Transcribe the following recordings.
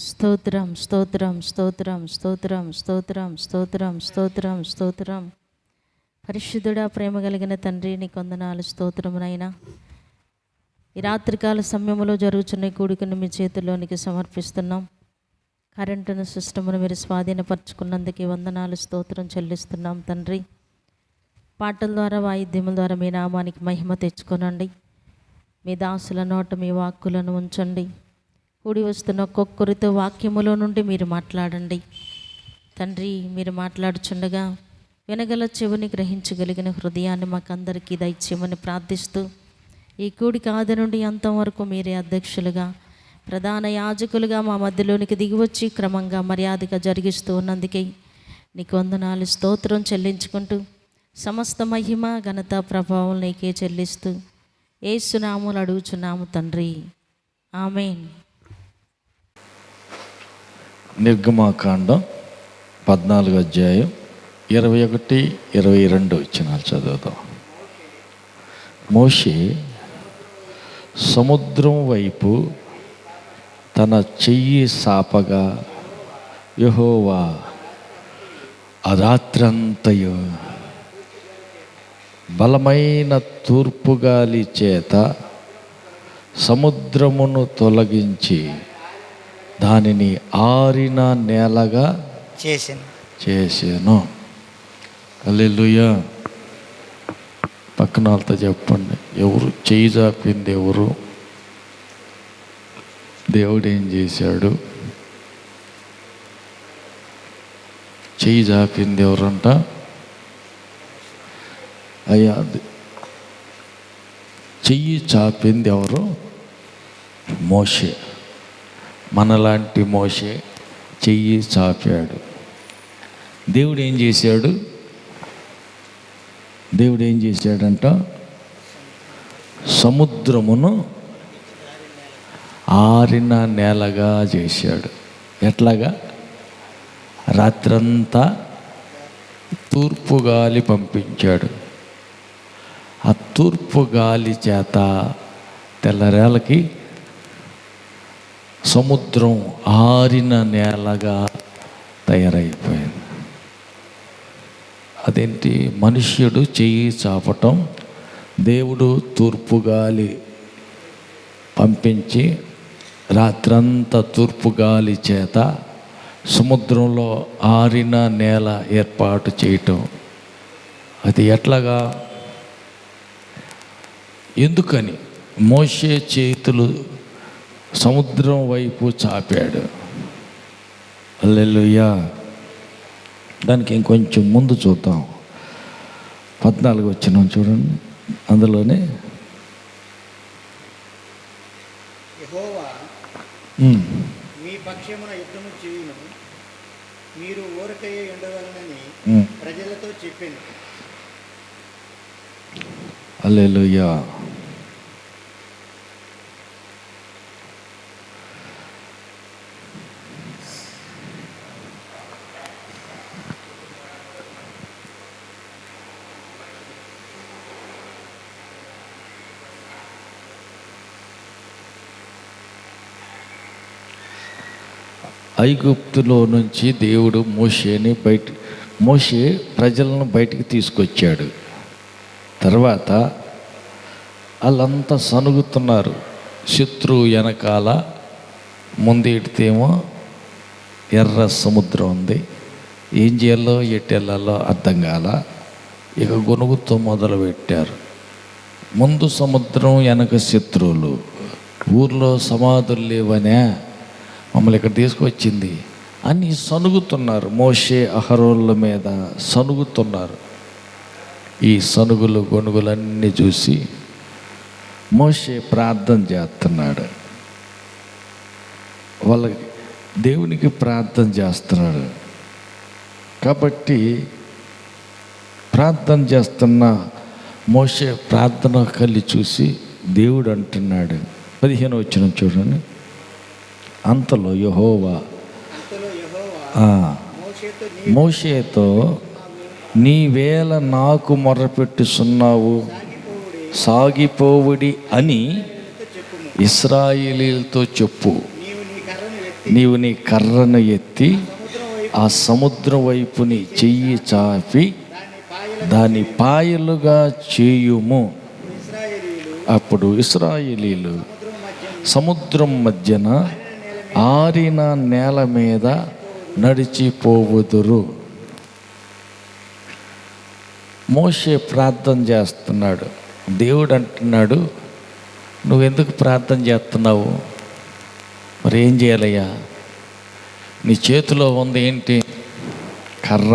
స్తోత్రం స్తోత్రం స్తోత్రం స్తోత్రం స్తోత్రం స్తోత్రం స్తోత్రం స్తోత్రం. పరిశుద్ధుడా, ప్రేమ కలిగిన తండ్రి, నీకు వందనాలు, స్తోత్రమునైనా. ఈ రాత్రికాల సమయంలో జరుగుతున్న కూడికను మీ చేతుల్లోనికి సమర్పిస్తున్నాం. కరెంటును సిస్టమును మీరు స్వాధీనపరచుకున్నందుకు వందనాలు, స్తోత్రం చెల్లిస్తున్నాం తండ్రి. పాటల ద్వారా, వాయిద్యముల ద్వారా మీ నామానికి మహిమ తెచ్చుకొనండి. మీ దాసుల నోట మీ వాక్కులను ఉంచండి. కూడి వస్తున్న ఒక్కొక్కరితో వాక్యములో నుండి మీరు మాట్లాడండి తండ్రి. మీరు మాట్లాడుచుండగా వినగల చెవిని, గ్రహించగలిగిన హృదయాన్ని మాకందరికీ దయచేయమని ప్రార్థిస్తూ, ఈ కూడిక ఆది నుండి అంతం వరకు మీరే అధ్యక్షులుగా, ప్రధాన యాజకులుగా మా మధ్యలోనికి దిగివచ్చి క్రమంగా మర్యాదగా జరిగిస్తూ ఉన్నందుకే నీకు వందనాలు, స్తోత్రం చెల్లించుకుంటూ, సమస్త మహిమ ఘనత ప్రభావం నీకే చెల్లిస్తూ యేసు నామములో అడుగుచున్నాము తండ్రి, ఆమేన్. నిర్గమాకాండం 14వ అధ్యాయం 21, 22 వచనాలు చదువుదాం. మోషే సముద్రం వైపు తన చెయ్యి సాపగా, యెహోవా ఆ రాత్రంతయు బలమైన తూర్పుగాలి చేత సముద్రమును తొలగించి దానిని ఆరిన నేలగా చేసాను. హల్లెలూయా. పక్కన వాళ్ళతో చెప్పండి, ఎవరు చేయి చాపింది? ఎవరు? దేవుడు ఏం చేశాడు? చెయ్యి చాపింది ఎవరంట? అయ్యా, చెయ్యి చాపింది ఎవరు? మోషే. మనలాంటి మోషే చెయ్యి చాపాడు. దేవుడు ఏం చేశాడు? దేవుడు ఏం చేశాడంట? సముద్రమును ఆరిన నేలగా చేశాడు. ఎట్లాగా? రాత్రంతా తూర్పు గాలి పంపించాడు. ఆ తూర్పు గాలి చేత తెల్లరేలకి సముద్రం ఆరిన నేలగా తయారైపోయింది. అదేంటి? మనుష్యుడు చెయ్యి చాపటం, దేవుడు తూర్పు గాలి పంపించి రాత్రంతా తూర్పు గాలి చేత సముద్రంలో ఆరిన నేల ఏర్పాటు చేయటం. అది ఎట్లాగా? ఎందుకని? మోషే చేతులు సముద్రం వైపు చాపాడు. హల్లెలూయా. దానికి ఇంకొంచెం ముందు చూద్దాం. 14 వచనం చూడండి. అందులోనే యెహోవా మీ పక్షమున యుద్ధము చేయును, మీరు ఊరకయ్యే ఉండవలనని ప్రజలతో చెప్పాను. హల్లెలూయా. ఐగుప్తులో నుంచి దేవుడు మోషే ప్రజలను బయటికి తీసుకొచ్చాడు. తర్వాత వాళ్ళంతా సనుగుతున్నారు. శత్రువు వెనకాల, ముందేటితేమో ఎర్ర సముద్రం ఉంది. ఏం చేయాలో ఎటు వెళ్ళాలో అర్థం కాల. ఇక గొనుగుతో మొదలు పెట్టారు. ముందు సముద్రం, వెనక శత్రువులు. ఊర్లో సమాధులు లేవనే మమ్మల్ని ఇక్కడ తీసుకొచ్చింది అని సనుగుతున్నారు. మోషే అహరోన్ల మీద సనుగుతున్నారు. ఈ సనుగులు గొనుగులన్నీ చూసి మోషే ప్రార్థన చేస్తున్నాడు. వాళ్ళకి దేవునికి ప్రార్థన చేస్తున్నాడు. కాబట్టి ప్రార్థన చేస్తున్న మోషే ప్రార్థన కలి చూసి దేవుడు అంటున్నాడు. 15వ వచనం చూడండి. అంతలో యెహోవా మోషేతో, నీవేళ నాకు మొర్రపెట్టుచున్నావు, సాగిపోవుడి అని ఇశ్రాయేలీలతో చెప్పు. నీవు నీ కర్రను ఎత్తి సముద్రం వైపు ఆ సముద్రం వైపు నీ చెయ్యి చాపి దాని పాయలుగా చేయుము. ఇశ్రాయేలీయులు అప్పుడు ఇశ్రాయేలీలు సముద్రం మధ్య సముద్రం మధ్యన ఆరిన నేల మీద నడిచిపోవుదురు. మోషే ప్రార్థన చేస్తున్నాడు. దేవుడు అంటున్నాడు, నువ్వెందుకు ప్రార్థన చేస్తున్నావు? మరి ఏం చేయాలయ్యా? నీ చేతిలో ఉంది ఏంటి? కర్ర.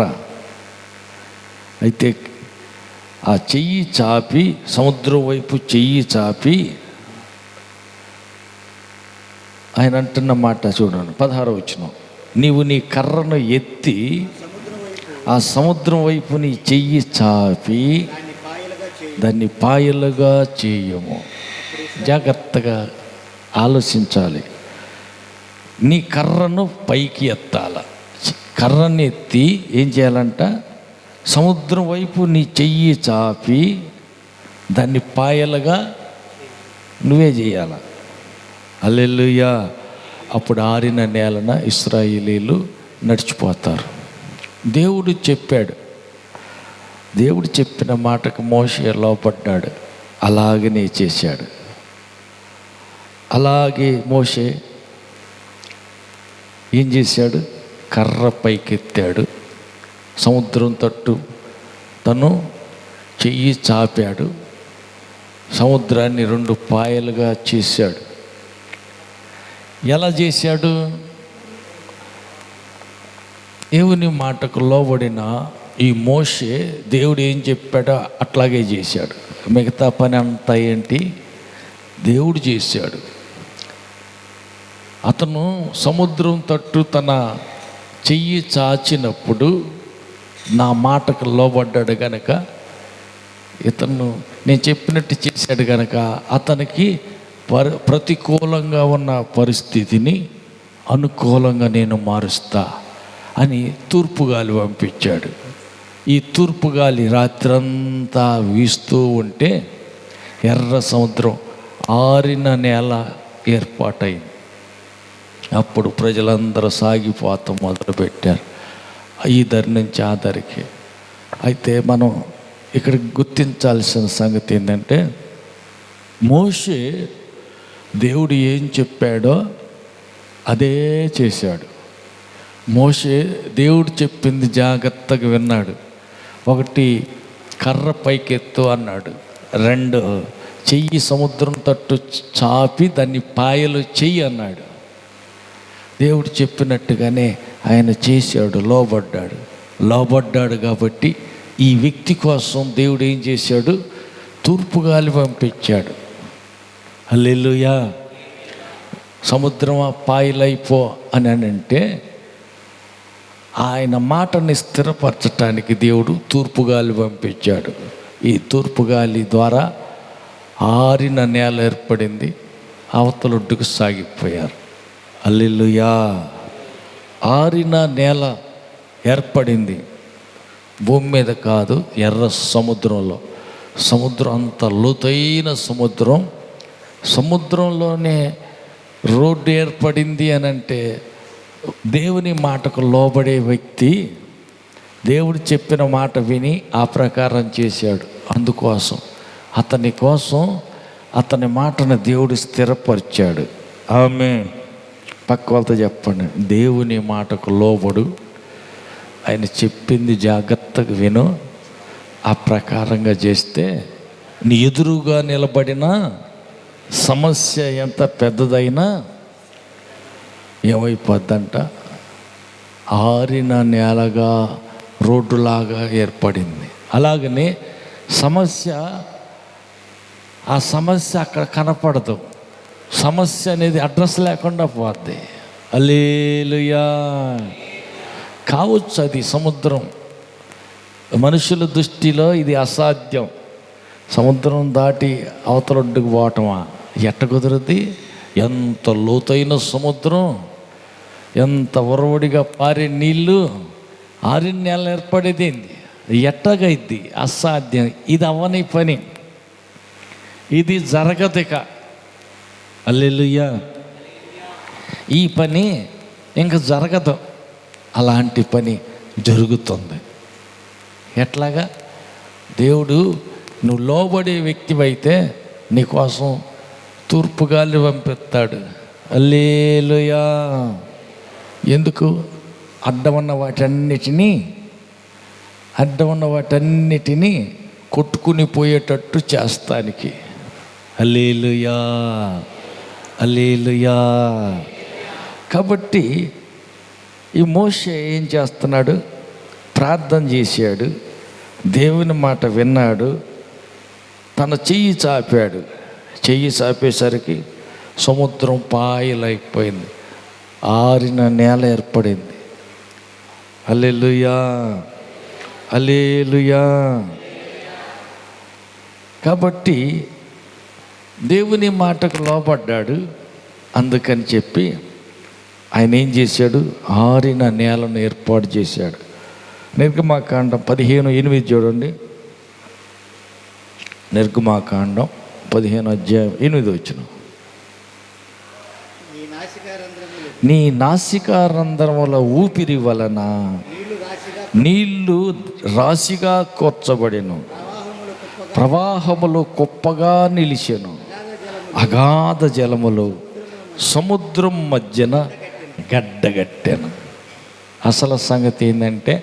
అయితే ఆ చెయ్యి చాపి, సముద్రం వైపు చెయ్యి చాపి, ఆయన అంటున్న మాట చూడండి, 16వ వచనం. నీవు నీ కర్రను ఎత్తి ఆ సముద్రం వైపు నీ చెయ్యి చాపి దాన్ని పాయలుగా చేయము. జాగ్రత్తగా ఆలోచించాలి. నీ కర్రను పైకి ఎత్తాల. కర్రను ఎత్తి ఏం చేయాలంట? సముద్రం వైపు నీ చెయ్యి చాపి దాన్ని పాయలుగా నువ్వే చేయాల. హల్లెలూయా. అప్పుడు ఆరిన నేలన ఇశ్రాయేలీలు నడిచిపోతారు. దేవుడు చెప్పాడు. దేవుడు చెప్పిన మాటకు మోషే లోపడ్డాడు. అలాగనే చేశాడు. అలాగే మోషే ఏం చేశాడు? కర్ర పైకెత్తాడు. సముద్రం తట్టు తను చెయ్యి చాపాడు. సముద్రాన్ని 2 పాయలుగా చేశాడు. ఎలా చేశాడు? దేవుని మాటకు లోబడిన ఈ మోషే దేవుడు ఏం చెప్పాడో అట్లాగే చేశాడు. మిగతా పని అంతా ఏంటి? దేవుడు చేశాడు. అతను సముద్రం తట్టు తన చెయ్యి చాచినప్పుడు నా మాటకు లోబడ్డాడు గనక, ఇతను నేను చెప్పినట్టు చేశాడు గనక అతనికి ప్రతికూలంగా ఉన్న పరిస్థితిని అనుకూలంగా నేను మారుస్తా అని తూర్పుగాలి పంపించాడు. ఈ తూర్పుగాలి రాత్రంతా వీస్తూ ఉంటే ఎర్ర సముద్రం ఆరిన నేల ఏర్పాటైంది. అప్పుడు ప్రజలందరూ సాగిపోతాం మొదలుపెట్టారు, ఈ దరి నుంచి ఆ దరికి. అయితే మనం ఇక్కడ గుర్తించాల్సిన సంగతి ఏంటంటే, మోషే దేవుడు ఏం చెప్పాడో అదే చేశాడు. మోషే దేవుడు చెప్పింది జాగ్రత్తగా విన్నాడు. 1 కర్ర పైకెత్తు అన్నాడు. 2 చెయ్యి సముద్రం తట్టు చాపి దాన్ని పాయలు చెయ్యి అన్నాడు. దేవుడు చెప్పినట్టుగానే ఆయన చేశాడు. లోబడ్డాడు కాబట్టి ఈ వ్యక్తి కోసం దేవుడు ఏం చేశాడు? తూర్పుగాలి పంపించాడు. హల్లెలూయా. సముద్రమా పాయలైపో అని అంటే ఆయన మాటని స్థిరపరచటానికి దేవుడు తూర్పుగాలి పంపించాడు. ఈ తూర్పుగాలి ద్వారా ఆరిన నేల ఏర్పడింది. అవతలొడ్డుకు సాగిపోయారు. హల్లెలూయా. ఆరిన నేల ఏర్పడింది. భూమి మీద కాదు, ఎర్ర సముద్రంలో. సముద్రం అంత లోతైన సముద్రం. సముద్రంలోనే రోడ్డు ఏర్పడింది అని అంటే దేవుని మాటకు లోబడే వ్యక్తి దేవుడు చెప్పిన మాట విని ఆ ప్రకారం చేశాడు. అందుకోసం అతని మాటను దేవుడు స్థిరపరిచాడు. ఆమేన్. పక్క వాళ్ళతో చెప్పండి, దేవుని మాటకు లోబడు, ఆయన చెప్పింది జాగ్రత్తగా విను, ఆ ప్రకారంగా చేస్తే నీ ఎదురుగా నిలబడిన సమస్య ఎంత పెద్దదైనా ఏమైపోద్దంట? ఆరిన నేలగా, రోడ్డులాగా ఏర్పడింది. అలాగనే ఆ సమస్య అక్కడ కనపడదు. సమస్య అనేది అడ్రస్ లేకుండా పోద్ది. హల్లెలూయా. కావచ్చు అది సముద్రం, మనుషుల దృష్టిలో ఇది అసాధ్యం. సముద్రం దాటి అవతలొడ్డుకు పోవటమా? ఎట్ట కుదురుద్ది? ఎంత లోతైన సముద్రం, ఎంత ఉరవడిగా పారే నీళ్ళు, ఆరిన నేల ఏర్పడేది ఎట్టగైద్ది? అసాధ్యం. ఇది అవ్వని పని, ఇది జరగదిక. హల్లెలూయా. ఈ పని ఇంకా జరగదు. అలాంటి పని జరుగుతుంది. ఎట్లాగా? దేవుడు నువ్వు లోబడే వ్యక్తివైతే నీకోసం తూర్పు గాలి పంపిస్తాడు. హల్లెలూయా. ఎందుకు? అడ్డమన్న వాటన్నిటినీ కొట్టుకుని పోయేటట్టు చేస్తానికి. హల్లెలూయా, హల్లెలూయా. కాబట్టి ఈ మోషే ఏం చేస్తున్నాడు? ప్రార్థన చేశాడు, దేవుని మాట విన్నాడు, తన చెయ్యి చాపాడు. చెయ్యి చాపేసరికి సముద్రం పాయలైపోయింది, ఆరిన నేల ఏర్పడింది. హల్లెలూయా, హల్లెలూయా. కాబట్టి దేవుని మాటకు లోబడ్డాడు. అందుకని చెప్పి ఆయన ఏం చేశాడు? ఆరిన నేలను ఏర్పాటు చేశాడు. నిర్గమాకాండం 15:8 చూడండి. నిర్గమాకాండం 15:8 నీ నాసికారంధ్రముల ఊపిరి వలన నీళ్లు రాశిగా కూర్చబడెను, ప్రవాహములు కుప్పగా నిలిచెను, అగాధ జలములు సముద్రం మధ్యన గడ్డగట్టాను. అసలు సంగతి ఏంటంటే,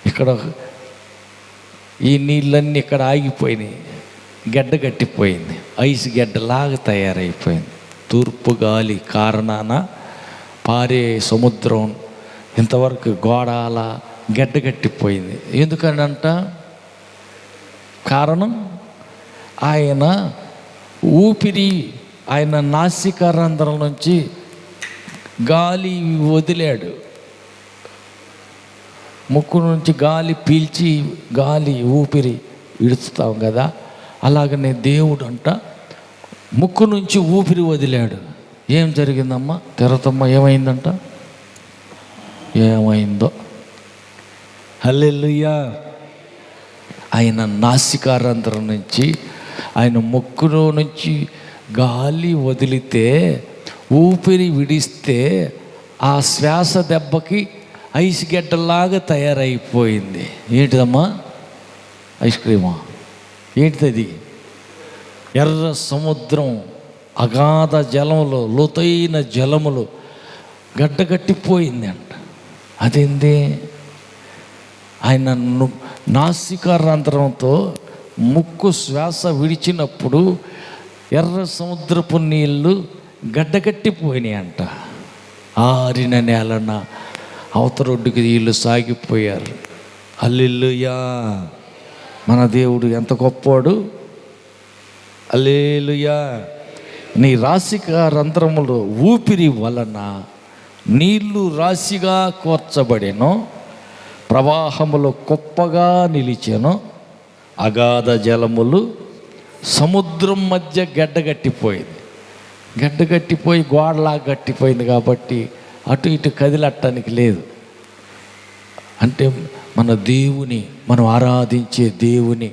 ఇక్కడ ఈ నీళ్ళన్నీ ఇక్కడ ఆగిపోయినాయి, గడ్డగట్టిపోయింది, ఐస్ గడ్డలాగా తయారైపోయింది. తూర్పు గాలి కారణాన పారే సముద్రం ఇంతవరకు గోడాల గడ్డగట్టిపోయింది. ఎందుకనంట? కారణం ఆయన ఊపిరి, ఆయన నాసికారంధ్రం నుంచి గాలి వదిలాడు. ముక్కు నుంచి గాలి పీల్చి గాలి ఊపిరి విడుస్తాం కదా, అలాగనే దేవుడు అంట ముక్కు నుంచి ఊపిరి వదిలాడు. ఏం జరిగిందమ్మా? తెరతమ్మ, ఏమైందంట? ఏమైందో? హల్లెలూయా. ఆయన నాసికారంధ్రం నుంచి, ఆయన ముక్కులో నుంచి గాలి వదిలితే, ఊపిరి విడిస్తే ఆ శ్వాస దెబ్బకి ఐస్ గడ్డలాగా తయారైపోయింది. ఏంటిదమ్మా? ఐస్ క్రీమా? ఏంటిది? ఎర్ర సముద్రం, అగాధ జలములు, లోతైన జలములు గడ్డగట్టిపోయింది అంట. అదేంది? ఆయన నాసికారంధ్రంతో ముక్కు శ్వాస విడిచినప్పుడు ఎర్ర సముద్రపు నీళ్ళు గడ్డగట్టిపోయినాయి అంట. ఆరిన నేలన అవతరొడ్డుకి వీళ్ళు సాగిపోయారు. హల్లెలూయా. మన దేవుడు ఎంత గొప్పవాడు. హల్లెలూయా. నీ రాశికారంధ్రములో ఊపిరి వలన నీళ్లు రాశిగా కూర్చబడెను, ప్రవాహములు కుప్పగా నిలిచెను, అగాధ జలములు సముద్రం మధ్య గడ్డగట్టిపోయింది. గడ్డగట్టిపోయి గోడలా గట్టిపోయింది కాబట్టి అటు ఇటు కదిలట్టడానికి లేదు. అంటే మన దేవుని, మనం ఆరాధించే దేవుని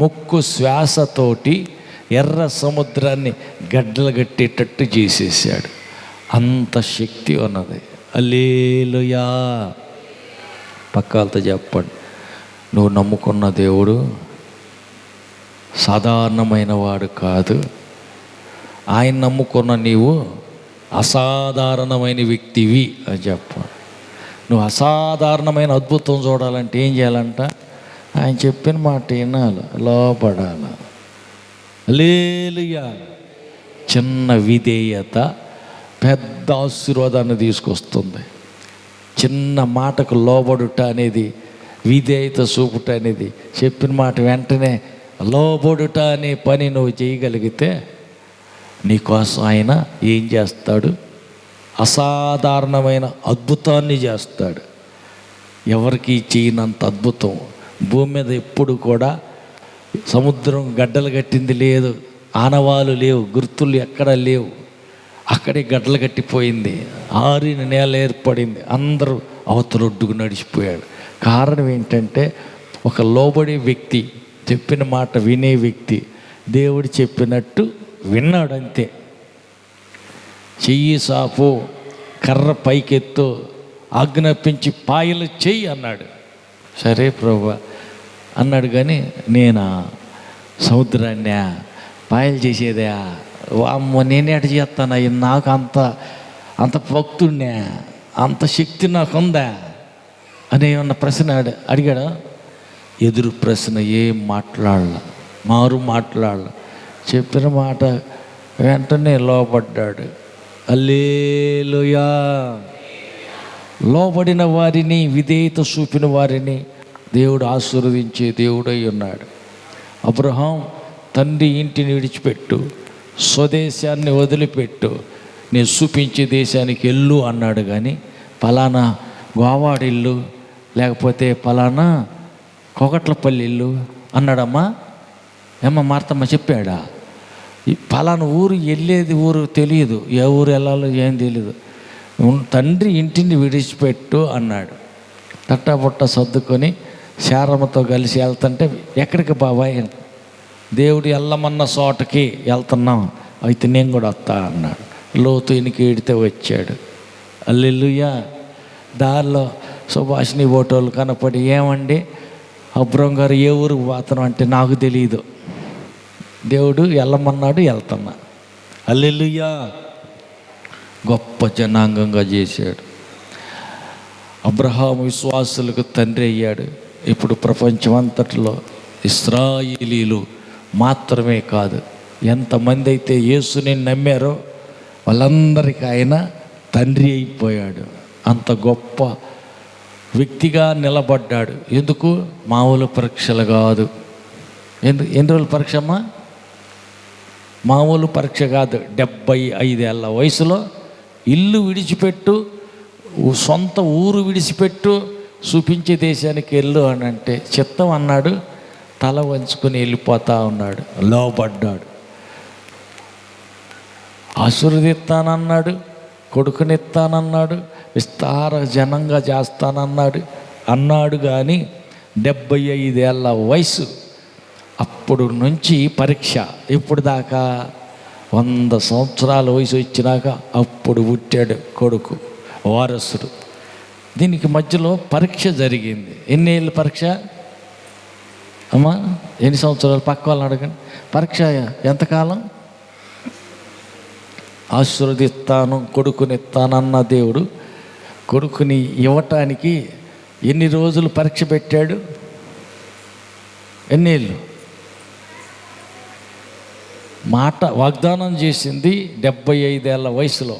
ముక్కు శ్వాసతోటి ఎర్ర సముద్రాన్ని గడ్డలు గట్టేటట్టు చేసేసాడు. అంత శక్తి ఉన్నది. హల్లెలూయా. పక్కాలతో చెప్పండి, నువ్వు నమ్ముకున్న దేవుడు సాధారణమైన వాడు కాదు. ఆయన నమ్ముకున్న నీవు అసాధారణమైన వ్యక్తివి అని చెప్పాలి. నువ్వు అసాధారణమైన అద్భుతం చూడాలంటే ఏం చేయాలంట? ఆయన చెప్పిన మాట వినాలి, లోపడాలి. హల్లెలూయా. చిన్న విధేయత పెద్ద ఆశీర్వాదాన్ని తీసుకొస్తుంది. చిన్న మాటకు లోబడుట అనేది, విధేయత చూపుట అనేది, చెప్పిన మాట వెంటనే లోబడుట అనే పని నువ్వు చేయగలిగితే నీకోసం ఆయన ఏం చేస్తాడు? అసాధారణమైన అద్భుతాన్ని చేస్తాడు. ఎవరికి చేయనంత అద్భుతం భూమి మీద ఎప్పుడు కూడా. సముద్రం గడ్డలు కట్టింది లేదు, ఆనవాలు లేవు, గుర్తులు ఎక్కడ లేవు. అక్కడే గడ్డలు కట్టిపోయింది, ఆరిన నేల ఏర్పడింది, అందరూ అవతలొడ్డుకు నడిచిపోయాడు. కారణం ఏంటంటే, ఒక లోబడే వ్యక్తి, చెప్పిన మాట వినే వ్యక్తి, దేవుడు చెప్పినట్టు విన్నాడు అంతే. చెయ్యి సాపు, కర్ర పైకెత్తు, ఆజ్ఞాపించి పాయలు చెయ్యి అన్నాడు. సరే ప్రభువా అన్నాడు. కానీ నేనా సముద్రాన్ని పాయలు చేసేదా? అమ్మ నేనే అటు చేస్తాను, నాకు అంత భక్తుడినే, అంత శక్తి నాకుందా అని ఏమన్నా ప్రశ్న అడిగాడు. ఎదురు ప్రశ్న ఏం మారు మాట్లాడాల. చెప్పిన మాట వెంటనే లోబడ్డాడు. హల్లెలూయా. లోబడిన వారిని, విధేయత చూపిన వారిని దేవుడు ఆశీర్వదించే దేవుడై ఉన్నాడు. అబ్రహాం తండ్రి ఇంటిని విడిచిపెట్టు, స్వదేశాన్ని వదిలిపెట్టు, నేను చూపించే దేశానికి వెళ్ళు అన్నాడు. కానీ పలానా గోవాడిల్లు లేకపోతే పలానా కొకట్లపల్లి ఇల్లు అన్నాడమ్మా. మార్తమ్మ చెప్పాడా? పలానా ఊరు వెళ్ళేది ఊరు తెలియదు, ఏ ఊరు వెళ్ళాలో ఏం తెలియదు. తండ్రి ఇంటిని విడిచిపెట్టు అన్నాడు. తట్టబుట్ట సర్దుకొని శారమ్మతో కలిసి వెళ్తుంటే, ఎక్కడికి బాబాయ్? దేవుడు వెళ్ళమన్న చోటకి వెళ్తున్నాం, అయితే నేను కూడా వస్తా అన్నాడు. లోతు ఇనికి ఈడితే వచ్చాడు. హల్లెలూయా. దారిలో సుభాషిణి ఓటోళ్ళు కనపడి, ఏమండి అబ్రహం గారు ఏ ఊరికి పోతాను అంటే, నాకు తెలియదు, దేవుడు వెళ్ళమన్నాడు, వెళ్తున్నా. హల్లెలూయా. గొప్ప జనాంగంగా చేశాడు. అబ్రహాము విశ్వాసులకు తండ్రి అయ్యాడు. ఇప్పుడు ప్రపంచమంతటిలో ఇశ్రాయేలీలు మాత్రమే కాదు, ఎంతమంది అయితే యేసుని నమ్మారో వాళ్ళందరికీ ఆయన తండ్రి అయిపోయాడు. అంత గొప్ప వ్యక్తిగా నిలబడ్డాడు. ఎందుకు? మామూలు పరీక్షలు కాదు. ఎన్ని రోజుల పరీక్ష అమ్మా? మామూలు పరీక్ష కాదు. 75 ఏళ్ళ వయసులో ఇల్లు విడిచిపెట్టు, సొంత ఊరు విడిచిపెట్టు, చూపించే దేశానికి వెళ్ళు అని అంటే చిత్తం అన్నాడు. తల వంచుకొని వెళ్ళిపోతా ఉన్నాడు. లోబడ్డాడు. ఆశీర్వదిస్తానన్నాడు, కొడుకునిస్తానన్నాడు, విస్తార జనంగా చేస్తానన్నాడు. కానీ 75 ఏళ్ళ వయసు, అప్పుడు నుంచి పరీక్ష. ఇప్పుడు దాకా 100 సంవత్సరాల వయసు వచ్చినాక అప్పుడు పుట్టాడు కొడుకు, వారసుడు. దీనికి మధ్యలో పరీక్ష జరిగింది. ఎన్ని ఏళ్ళు పరీక్ష అమ్మా? ఎన్ని సంవత్సరాలు? పక్క వాళ్ళని అడగండి. పరీక్ష ఎంతకాలం? ఆశీర్వదిస్తాను, కొడుకునిస్తానన్న దేవుడు కొడుకుని ఇవ్వటానికి ఎన్ని రోజులు పరీక్ష పెట్టాడు? ఎన్నేళ్ళు? మాట వాగ్దానం చేసింది 75 ఏళ్ళ వయసులో,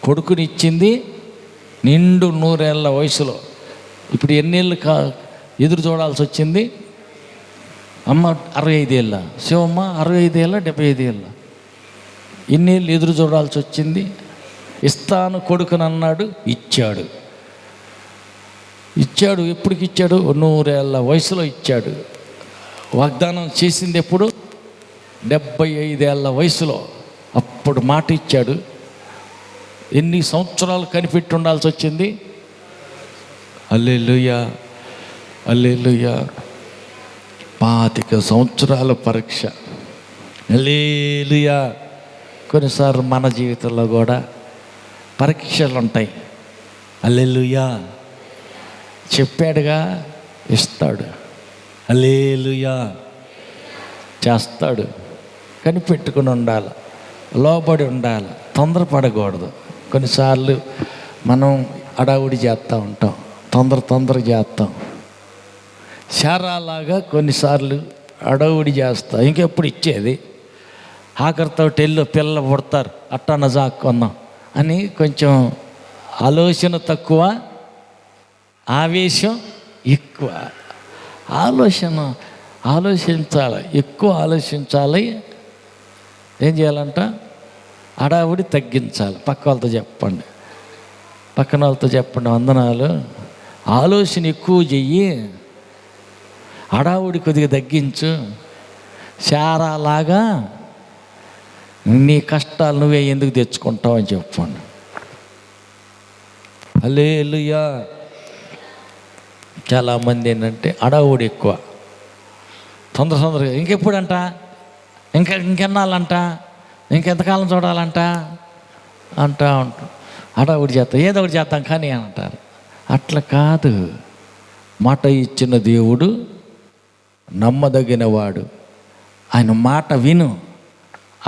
కొడుకునిచ్చింది నిండు 100 ఏళ్ళ వయసులో. ఇప్పుడు ఎన్నేళ్ళు ఎదురు చూడాల్సి వచ్చింది? అమ్మ 65 ఏళ్ళ, శివమ్మ 65 ఏళ్ళ, 75 ఏళ్ళ, ఎన్నేళ్ళు ఎదురు చూడాల్సి వచ్చింది? ఇస్తాను కొడుకునన్నాడు, ఇచ్చాడు. ఎప్పటికి ఇచ్చాడు? 100 ఏళ్ళ వయసులో ఇచ్చాడు. వాగ్దానం చేసింది ఎప్పుడు? 75 ఏళ్ళ వయసులో. అప్పుడు మాట ఇచ్చాడు. ఎన్ని సంవత్సరాలు కనిపెట్టి ఉండాల్సి వచ్చింది? హల్లెలూయా, హల్లెలూయా. 25 సంవత్సరాల పరీక్ష. హల్లెలూయా. కొన్నిసార్లు మన జీవితంలో కూడా పరీక్షలు ఉంటాయి. హల్లెలూయా. చెప్పాడుగా, ఇస్తాడు. హల్లెలూయా. చేస్తాడు. కనిపెట్టుకుని ఉండాలి, లోబడి ఉండాలి, తొందరపడకూడదు. కొన్నిసార్లు మనం అడావుడి చేస్తూ ఉంటాం, తొందర చేస్తాం. శారాలాగా కొన్నిసార్లు అడావుడి చేస్తాం. ఇంకెప్పుడు ఇచ్చేది? ఆఖరితో పిల్ల పుడతారు, అట్టన్న జాక్కుందాం అని కొంచెం ఆలోచన తక్కువ, ఆవేశం ఎక్కువ. ఆలోచించాలి, ఎక్కువ ఆలోచించాలి. ఏం చేయాలంట? అడావుడి తగ్గించాలి. పక్క వాళ్ళతో చెప్పండి, పక్కన వాళ్ళతో చెప్పండి, వందనాలు. ఆలోచన ఎక్కువ చెయ్యి, అడావుడి కొద్దిగా తగ్గించు. శారాలాగా నీ కష్టాలు నువ్వే ఎందుకు తెచ్చుకుంటావు అని చెప్పండి. హల్లెలూయా. చాలామంది ఏంటంటే అడావుడి ఎక్కువ, తొందరగా ఇంకెప్పుడంట, ఇంకెన్నాళ్ళంట, ఇంకెంతకాలం చూడాలంట అంటా ఉంటాం. హడావుడి చేస్తాం, ఏదో ఒకటి చేద్దాం కానీ అని అంటారు. అట్లా కాదు. మాట ఇచ్చిన దేవుడు నమ్మదగినవాడు. ఆయన మాట విను,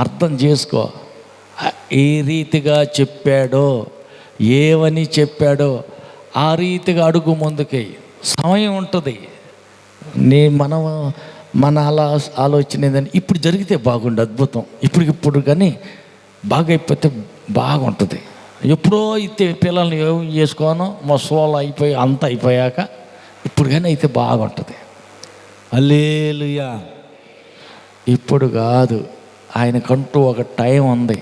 అర్థం చేసుకో. ఏ రీతిగా చెప్పాడో, ఏమని చెప్పాడో ఆ రీతిగా అడుగు ముందుకి. సమయం ఉంటుంది. మనం మన ఆలోచన ఏంటంటే ఇప్పుడు జరిగితే బాగుండు, అద్భుతం ఇప్పుడు కానీ బాగా అయిపోతే బాగుంటుంది. ఎప్పుడో అయితే పిల్లల్ని ఏం చేసుకోనో మసోలు అయిపోయి అంత అయిపోయాక ఇప్పుడు కానీ అయితే బాగుంటుంది. హల్లెలూయా. ఇప్పుడు కాదు. ఆయనకంటూ ఒక టైం ఉంది,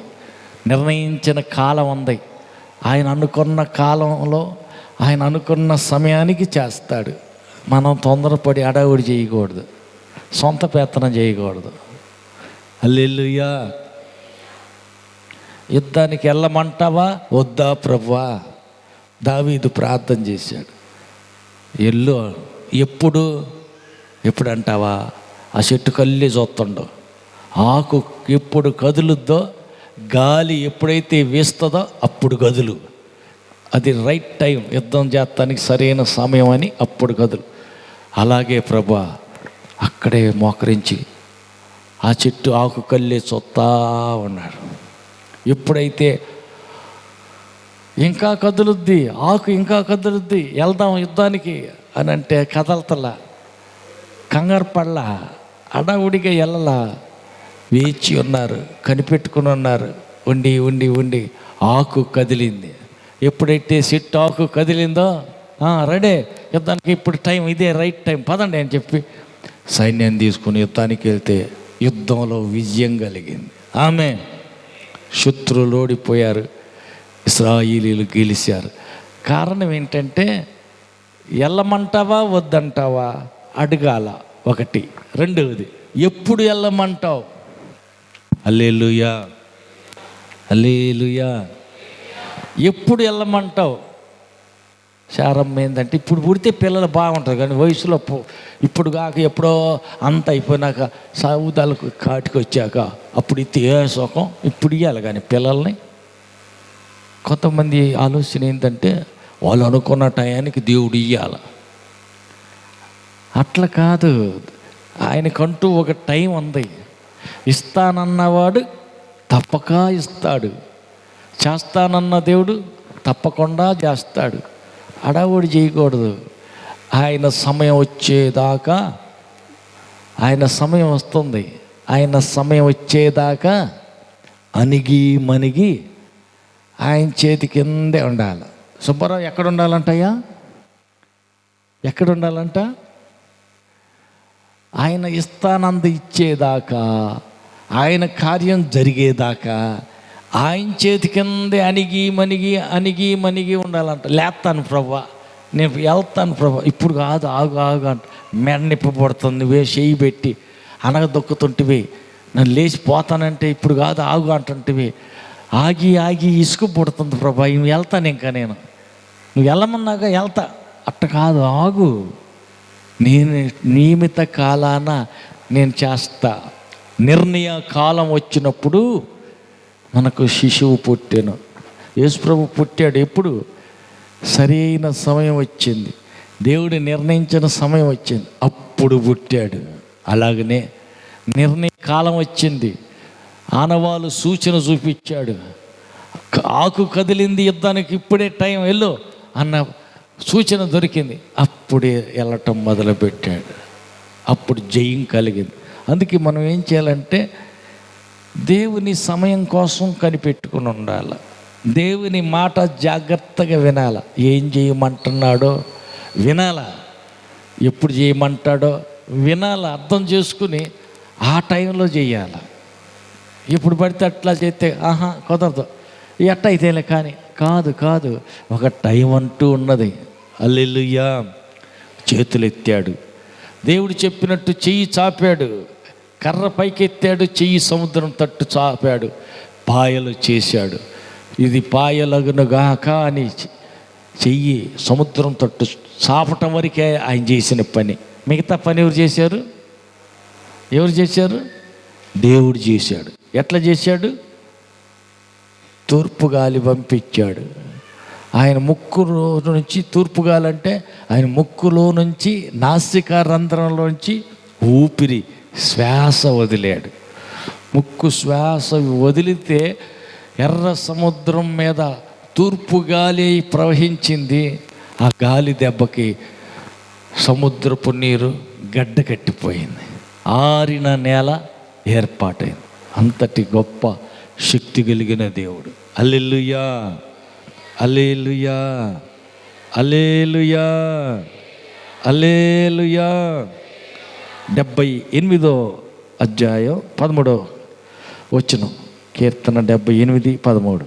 నిర్ణయించిన కాలం ఉంది. ఆయన అనుకున్న కాలంలో ఆయన అనుకున్న సమయానికి చేస్తాడు. మనం తొందరపడి అడావుడి చేయకూడదు, సొంత పెత్తనం చేయకూడదు. హల్లెలూయా. యుద్ధానికి వెళ్ళమంటావా వద్దా ప్రభువా? దావీదు ప్రార్థన చేశాడు. ఎల్లు. ఎప్పుడు అంటావా? ఆ చెట్టు కళ్ళి చూస్తుండో, ఆకు ఎప్పుడు కదులుద్దో, గాలి ఎప్పుడైతే వేస్తుందో అప్పుడు కదులు. అది రైట్ టైం, యుద్ధం చేస్తానికి సరైన సమయం అని అప్పుడు కదులు. అలాగే ప్రభా అక్కడే మోకరించి ఆ చెట్టు ఆకు కళ్ళే చూస్తా ఉన్నాడు. ఎప్పుడైతే ఇంకా కదులుద్ది, ఆకు ఇంకా కదులుద్ది, వెళ్దాం యుద్ధానికి అని అంటే కదలతలా, కంగారు పడలా, అడావుడిగా వెళ్ళలా, వేచి ఉన్నారు, కనిపెట్టుకుని ఉన్నారు. ఉండి ఆకు కదిలింది. ఎప్పుడైతే చెట్టు ఆకు కదిలిందో రెడీ యుద్ధానికి, ఇప్పుడు టైం ఇదే రైట్ టైం, పదండి అని చెప్పి సైన్యాన్ని తీసుకుని యుద్ధానికి వెళ్తే యుద్ధంలో విజయం కలిగింది. ఆమె శత్రువులు ఓడిపోయారు, ఇశ్రాయేలీయులు గెలిచారు. కారణం ఏంటంటే వెళ్ళమంటావా వద్దంటావా అడగాల, ఒకటి. రెండవది ఎప్పుడు వెళ్ళమంటావు? హల్లెలూయా, హల్లెలూయా. ఎప్పుడు వెళ్ళమంటావు? శారమ్మ ఏంటంటే ఇప్పుడు పుడితే పిల్లలు బాగుంటుంది, కానీ వయసులో ఇప్పుడు కాక ఎప్పుడో అంత అయిపోయినాక సౌదాలకు కాటికి వచ్చాక అప్పుడు ఇస్తే ఏ సుఖం, ఇప్పుడు ఇవ్వాలి. కానీ పిల్లల్ని కొంతమంది ఆలోచన ఏంటంటే వాళ్ళు అనుకున్న టయానికి దేవుడు ఇవ్వాలి. అట్లా కాదు. ఆయనకంటూ ఒక టైం ఉంది. ఇస్తానన్నవాడు తప్పక ఇస్తాడు, చేస్తానన్న దేవుడు తప్పకుండా చేస్తాడు. అడావుడి చేయకూడదు. ఆయన సమయం వచ్చేదాకా, ఆయన సమయం వస్తుంది, ఆయన సమయం వచ్చేదాకా అణిగి మణిగి ఆయన చేతి కిందే ఉండాలి. సుబ్బారావు ఎక్కడ ఉండాలంటయ్యా? ఎక్కడ ఉండాలంట? ఆయన ఇస్తానంద ఇచ్చేదాకా, ఆయన కార్యం జరిగేదాకా ఆయన చేతి కిందే అణిగి మణిగి ఉండాలంట. లేస్తాను ప్రభా, నేను వెళ్తాను ప్రభా, ఇప్పుడు కాదు, ఆగు అంట. మెడ నిప్పి పడుతుంది, నువ్వే చేయి పెట్టి అనగదొక్కుతుంటివి, నన్ను లేచిపోతానంటే ఇప్పుడు కాదు ఆగు అంటుంటివి. ఆగి ఇసుకు పుడుతుంది ప్రభా, ఇవి వెళ్తాను ఇంకా నేను, నువ్వు వెళ్ళమన్నాక వెళ్తా. అట్ట కాదు, ఆగు, నేను నియమిత కాలాన నేను చేస్తా. నిర్ణయ కాలం వచ్చినప్పుడు మనకు శిశువు పుట్టాను, యేసుప్రభు పుట్టాడు. ఎప్పుడు? సరైన సమయం వచ్చింది, దేవుడు నిర్ణయించిన సమయం వచ్చింది, అప్పుడు పుట్టాడు. అలాగనే నిర్ణయ కాలం వచ్చింది, ఆనవాళ్ళు సూచన చూపించాడు. ఆకు కదిలింది యుద్ధానికి, ఇప్పుడే టైం వెళ్ళు అన్న సూచన దొరికింది, అప్పుడే వెళ్ళటం మొదలుపెట్టాడు. అప్పుడు జయం కలిగింది. అందుకే మనం ఏం చేయాలంటే దేవుని సమయం కోసం కనిపెట్టుకుని ఉండాలి. దేవుని మాట జాగ్రత్తగా వినాలి. ఏం చేయమంటున్నాడో వినాలా, ఎప్పుడు చేయమంటాడో వినాలి, అర్థం చేసుకుని ఆ టైంలో చేయాలి. ఎప్పుడు పడితే అట్లా చేస్తే కుదరదు, ఎట్ట అయితేలే. కానీ కాదు, ఒక టైం అంటూ ఉన్నది. హల్లెలూయా. చేతులు ఎత్తాడు, దేవుడు చెప్పినట్టు చెయ్యి చాపాడు, కర్ర పైకెత్తాడు, చెయ్యి సముద్రం తట్టు చాపాడు, పాయలు చేశాడు. ఇది పాయలగునుగాక అని చెయ్యి సముద్రం తట్టు చాపటం వరకే ఆయన చేసిన పని. మిగతా పని ఎవరు చేశారు? దేవుడు చేశాడు. ఎట్లా చేశాడు? తూర్పు గాలి పంపించాడు, ఆయన ముక్కు నుంచి తూర్పు గాలంటే ఆయన ముక్కులో నుంచి నాసిక రంధ్రంలోంచి ఊపిరి శ్వాస వదిలాడు. ముక్కు శ్వాస వదిలితే ఎర్ర సముద్రం మీద తూర్పు గాలి ప్రవహించింది. ఆ గాలి దెబ్బకి సముద్రపు నీరు గడ్డ కట్టిపోయింది, ఆరిన నేల ఏర్పాటైంది. అంతటి గొప్ప శక్తి కలిగిన దేవుడు. హల్లెలూయా, హల్లెలూయా, హల్లెలూయా, హల్లెలూయా. 78వ అధ్యాయం 13వ వచనం, కీర్తన 78:13.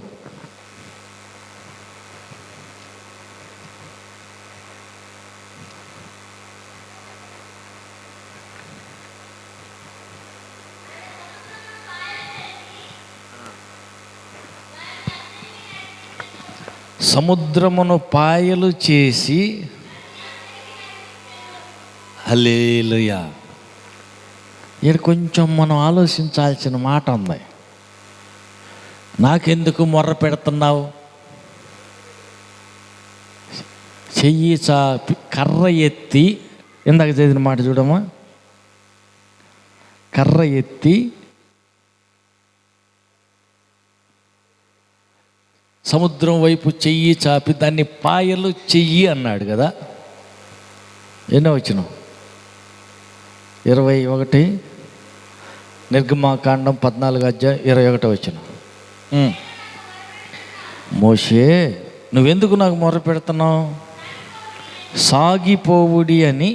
సముద్రమును పాయలు చేసి, హల్లెలూయా. ఇక్కడ కొంచెం మనం ఆలోచించాల్సిన మాట ఉంది. నాకెందుకు మొర్ర పెడుతున్నావు? చెయ్యి చాపి కర్ర ఎత్తి, ఇందాక చదివిన మాట చూడమ్మా, కర్ర ఎత్తి సముద్రం వైపు చెయ్యి చాపి దాన్ని పాయలు చెయ్యి అన్నాడు కదా. ఎన్నో వచనం? 21, నిర్గమాకాండం 14వ అధ్యాయం 21వ వచనం. మోషే, నువ్వెందుకు నాకు మొర్ర పెడుతున్నావు? సాగిపోవుడి అని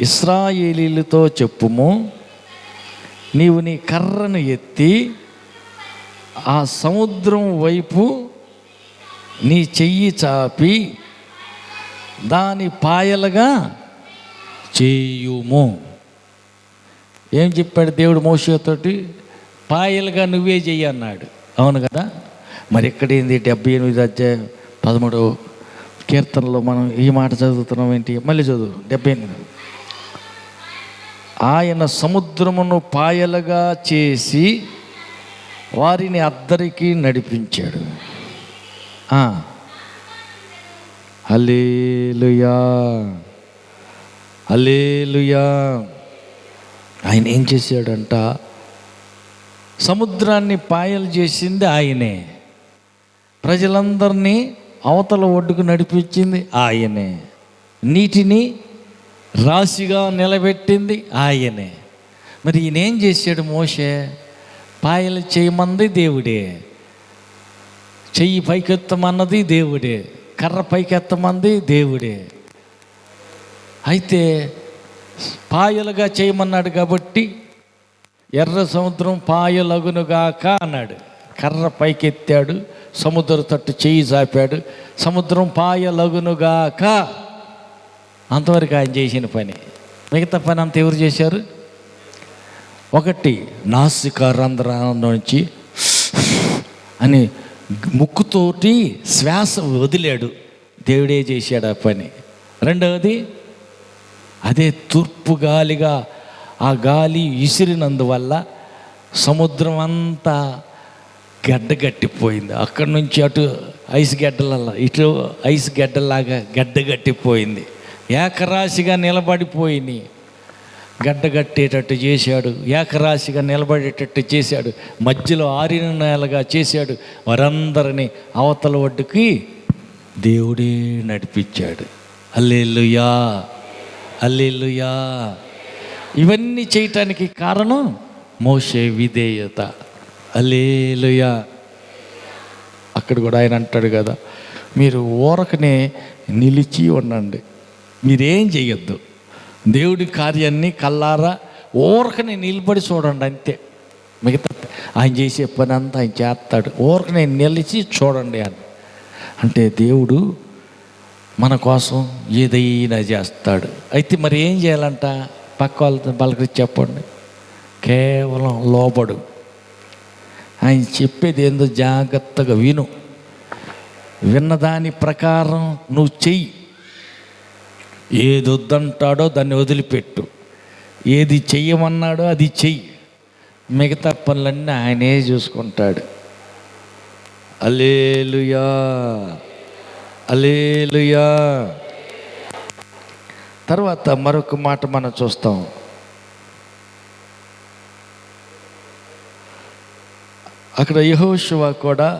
ఇశ్రాయేలీలతో చెప్పుము. నీవు నీ కర్రను ఎత్తి ఆ సముద్రం వైపు నీ చెయ్యి చాపి దాని పాయలుగా చేయుము. ఏం చెప్పాడు దేవుడు మోషేతోటి? పాయలుగా నువ్వే చెయ్యి అన్నాడు. అవును కదా. మరి ఎక్కడేంది 78వ అధ్యాయం 13వ కీర్తనలో మనం ఈ మాట చదువుతున్నాం ఏంటి? మళ్ళీ చదువు 78. ఆయన సముద్రమును పాయలుగా చేసి వారిని అద్దరికి నడిపించాడు. హల్లెలూయా, హల్లెలూయా. ఆయన ఏం చేశాడంట? సముద్రాన్ని పాయలు చేసింది ఆయనే, ప్రజలందరినీ అవతల ఒడ్డుకు నడిపించింది ఆయనే, నీటిని రాశిగా నిలబెట్టింది ఆయనే. మరి ఈయన ఏం చేశాడు? మోషే పాయలు చేయమంది దేవుడే, చెయ్యి పైకెత్తమన్నది దేవుడే, కర్ర పైకెత్తమంది దేవుడే. అయితే పాయలుగా చేయమన్నాడు కాబట్టి ఎర్ర సముద్రం పాయలగునుగాక అన్నాడు. కర్ర పైకెత్తాడు, సముద్ర తట్టు చెయ్యి చాపాడు, సముద్రం పాయలగునుగాక. అంతవరకు ఆయన చేసిన పని. మిగతా పని అంతా ఎవరు చేశారు? 1, నాసిక రంధ్రం నుంచి అని ముక్కుతోటి శ్వాస వదిలాడు, దేవుడే చేశాడు ఆ పని. 2వది, అదే తూర్పు గాలిగా ఆ గాలి విసిరినందువల్ల సముద్రం అంతా గడ్డగట్టిపోయింది. అక్కడి నుంచి అటు ఐస్ గడ్డలల్లా, ఇటు ఐస్ గడ్డలాగా గడ్డగట్టిపోయింది. ఏకరాశిగా నిలబడిపోయింది. గడ్డగట్టేటట్టు చేశాడు, ఏకరాశిగా నిలబడేటట్టు చేశాడు, మధ్యలో ఆరిన నేలగా చేశాడు. వారందరినీ అవతల ఒడ్డుకి దేవుడే నడిపించాడు. హల్లెలూయా, హల్లెలూయా. ఇవన్నీ చేయటానికి కారణం మోషే విధేయత. హల్లెలూయా. అక్కడ కూడా ఆయన అంటాడు కదా, మీరు ఊరకనే నిలిచి ఉండండి, మీరేం చేయొద్దు, దేవుడి కార్యాన్ని కల్లారా ఊరకనే నిలబడి చూడండి అంతే. మిగతా ఆయన చేసే పని అంతా ఆయన చేస్తాడు, ఊరకనే నిలిచి చూడండి అని. అంటే దేవుడు మన కోసం ఏదైనా చేస్తాడు. అయితే మరి ఏం చేయాలంట? పక్క వాళ్ళతో పలకరించి చెప్పండి. కేవలం లోబడు, ఆయన చెప్పేది ఏందో జాగ్రత్తగా విను, విన్నదాని ప్రకారం నువ్వు చెయ్యి. ఏది వద్దంటాడో దాన్ని వదిలిపెట్టు, ఏది చెయ్యమన్నాడో అది చెయ్యి, మిగతా పనులన్నీ ఆయనే చూసుకుంటాడు. హల్లెలూయా, హల్లెలూయా. తర్వాత మరొక మాట మనం చూస్తాం. అక్కడ యెహోషువ కూడా